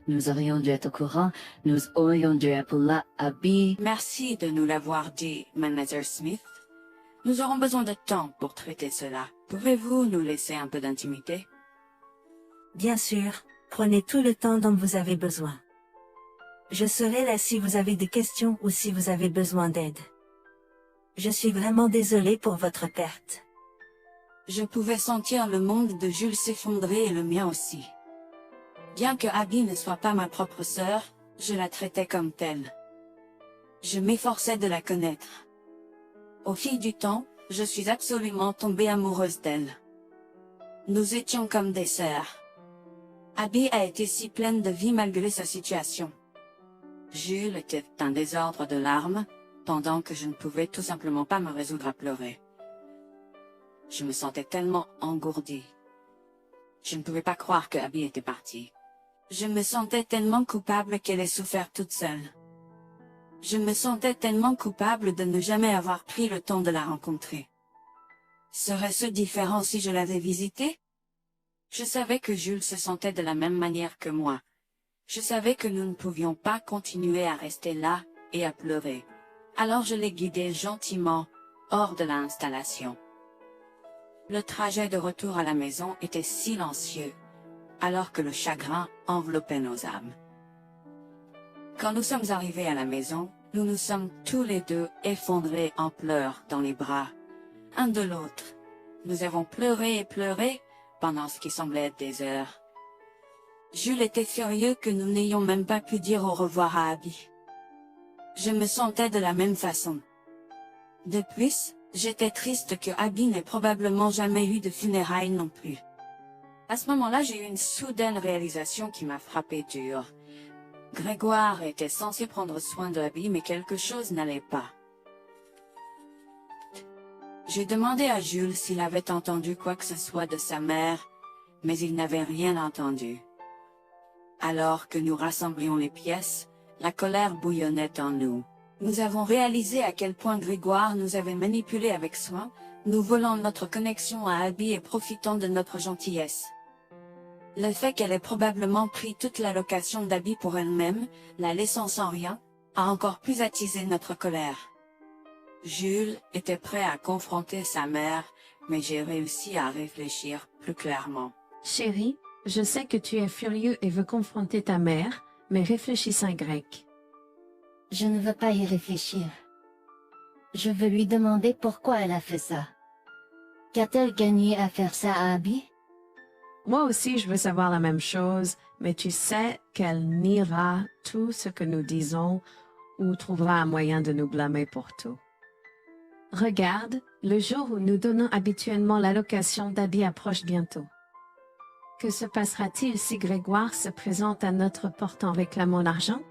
Nous aurions dû être au courant, nous aurions dû appeler Abby. Merci de nous l'avoir dit, Manager Smith. Nous aurons besoin de temps pour traiter cela. Pouvez-vous nous laisser un peu d'intimité? Bien sûr, prenez tout le temps dont vous avez besoin. Je serai là si vous avez des questions ou si vous avez besoin d'aide. Je suis vraiment désolée pour votre perte. Je pouvais sentir le monde de Jules s'effondrer et le mien aussi. Bien que Abby ne soit pas ma propre sœur, je la traitais comme telle. Je m'efforçais de la connaître. Au fil du temps, je suis absolument tombée amoureuse d'elle. Nous étions comme des sœurs. Abby a été si pleine de vie malgré sa situation. Jules était un désordre de larmes, pendant que je ne pouvais tout simplement pas me résoudre à pleurer. Je me sentais tellement engourdie. Je ne pouvais pas croire que Abby était partie. Je me sentais tellement coupable qu'elle ait souffert toute seule. Je me sentais tellement coupable de ne jamais avoir pris le temps de la rencontrer. Serait-ce différent si je l'avais visitée? Je savais que Jules se sentait de la même manière que moi. Je savais que nous ne pouvions pas continuer à rester là et à pleurer. Alors je l'ai guidée gentiment hors de l'installation. Le trajet de retour à la maison était silencieux, alors que le chagrin enveloppait nos âmes. Quand nous sommes arrivés à la maison, nous nous sommes tous les deux effondrés en pleurs dans les bras, un de l'autre. Nous avons pleuré et pleuré pendant ce qui semblait être des heures. Jules était furieux que nous n'ayons même pas pu dire au revoir à Abby. Je me sentais de la même façon. De plus, j'étais triste que Abby n'ait probablement jamais eu de funérailles non plus. À ce moment-là, j'ai eu une soudaine réalisation qui m'a frappé dur. Grégoire était censé prendre soin de Abby, mais quelque chose n'allait pas. J'ai demandé à Jules s'il avait entendu quoi que ce soit de sa mère, mais il n'avait rien entendu. Alors que nous rassemblions les pièces, la colère bouillonnait en nous. Nous avons réalisé à quel point Grégoire nous avait manipulés avec soin, nous volant notre connexion à Abby et profitant de notre gentillesse. Le fait qu'elle ait probablement pris toute l'allocation d'Abby pour elle-même, la laissant sans rien, a encore plus attisé notre colère. Jules était prêt à confronter sa mère, mais j'ai réussi à réfléchir plus clairement. Chérie, je sais que tu es furieux et veux confronter ta mère, mais réfléchis en grec. Je ne veux pas y réfléchir. Je veux lui demander pourquoi elle a fait ça. Qu'a-t-elle gagné à faire ça à Abby? Moi aussi, je veux savoir la même chose, mais tu sais qu'elle niera tout ce que nous disons ou trouvera un moyen de nous blâmer pour tout. Regarde, le jour où nous donnons habituellement l'allocation d'Abby approche bientôt. Que se passera-t-il si Grégoire se présente à notre porte en réclamant l'argent?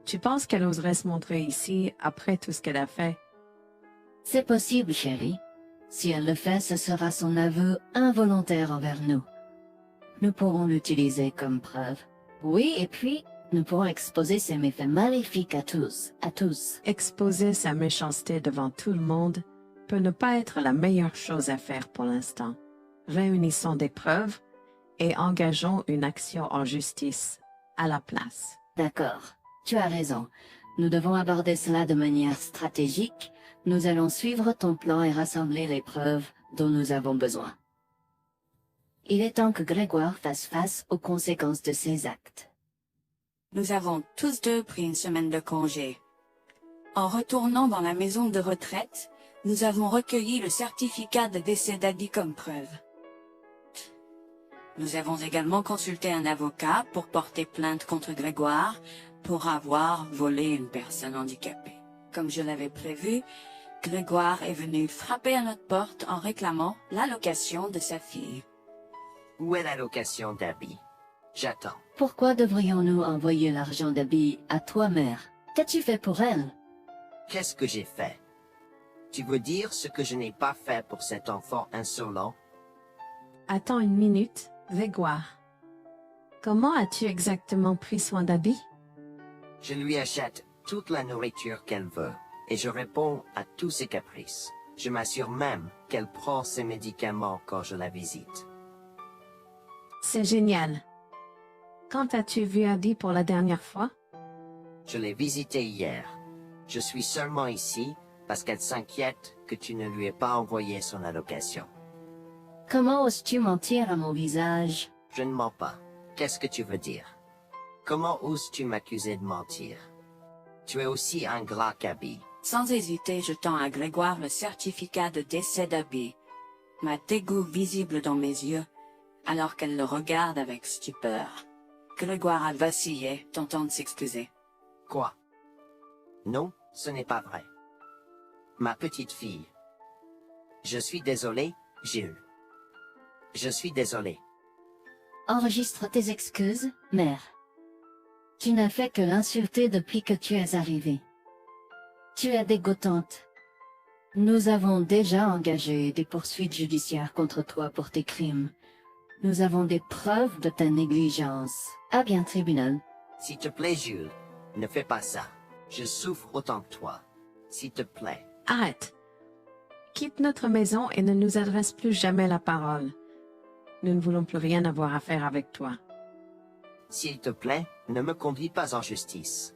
Tu penses qu'elle oserait se montrer ici après tout ce qu'elle a fait? C'est possible, chérie. Si elle le fait, ce sera son aveu involontaire envers nous. Nous pourrons l'utiliser comme preuve. Oui, et puis, Nous pourrons exposer ces méfaits maléfiques à tous, Exposer sa méchanceté devant tout le monde peut ne pas être la meilleure chose à faire pour l'instant. Réunissons des preuves et engageons une action en justice à la place. D'accord, tu as raison. Nous devons aborder cela de manière stratégique. Nous allons suivre ton plan et rassembler les preuves dont nous avons besoin. Il est temps que Grégoire fasse face aux conséquences de ses actes. Nous avons tous deux pris une semaine de congé. En retournant dans la maison de retraite, nous avons recueilli le certificat de décès d'Abby comme preuve. Nous avons également consulté un avocat pour porter plainte contre Grégoire pour avoir volé une personne handicapée. Comme je l'avais prévu, Grégoire est venu frapper à notre porte en réclamant l'allocation de sa fille. Où est l'allocation d'Abby? J'attends. Pourquoi devrions-nous envoyer l'argent d'Abby à toi, mère? Qu'as-tu fait pour elle? Qu'est-ce que j'ai fait? Tu veux dire ce que je n'ai pas fait pour cet enfant insolent? Attends une minute, Grégoire. Comment as-tu exactement pris soin d'Abby? Je lui achète toute la nourriture qu'elle veut et je réponds à tous ses caprices. Je m'assure même qu'elle prend ses médicaments quand je la visite. C'est génial. Quand as-tu vu Abby pour la dernière fois? Je l'ai visitée hier. Je suis seulement ici parce qu'elle s'inquiète que tu ne lui aies pas envoyé son allocation. Comment oses-tu mentir à mon visage? Je ne mens pas. Qu'est-ce que tu veux dire? Comment oses-tu m'accuser de mentir? Tu es aussi ingrat qu'Abby. Sans hésiter, je tends à Grégoire le certificat de décès d'Abby, ma dégoût visible dans mes yeux, alors qu'elle le regarde avec stupeur. Grégoire a vacillé, tentant de s'excuser. Quoi? Non, ce n'est pas vrai. Ma petite fille. Je suis désolé, Jules. Je suis désolé. Enregistre tes excuses, mère. Tu n'as fait que l'insulter depuis que tu es arrivée. Tu es dégoûtante. Nous avons déjà engagé des poursuites judiciaires contre toi pour tes crimes. Nous avons des preuves de ta négligence. À bien, tribunal. S'il te plaît, Jules, ne fais pas ça. Je souffre autant que toi. S'il te plaît. Arrête. Quitte notre maison et ne nous adresse plus jamais la parole. Nous ne voulons plus rien avoir à faire avec toi. S'il te plaît, ne me conduis pas en justice.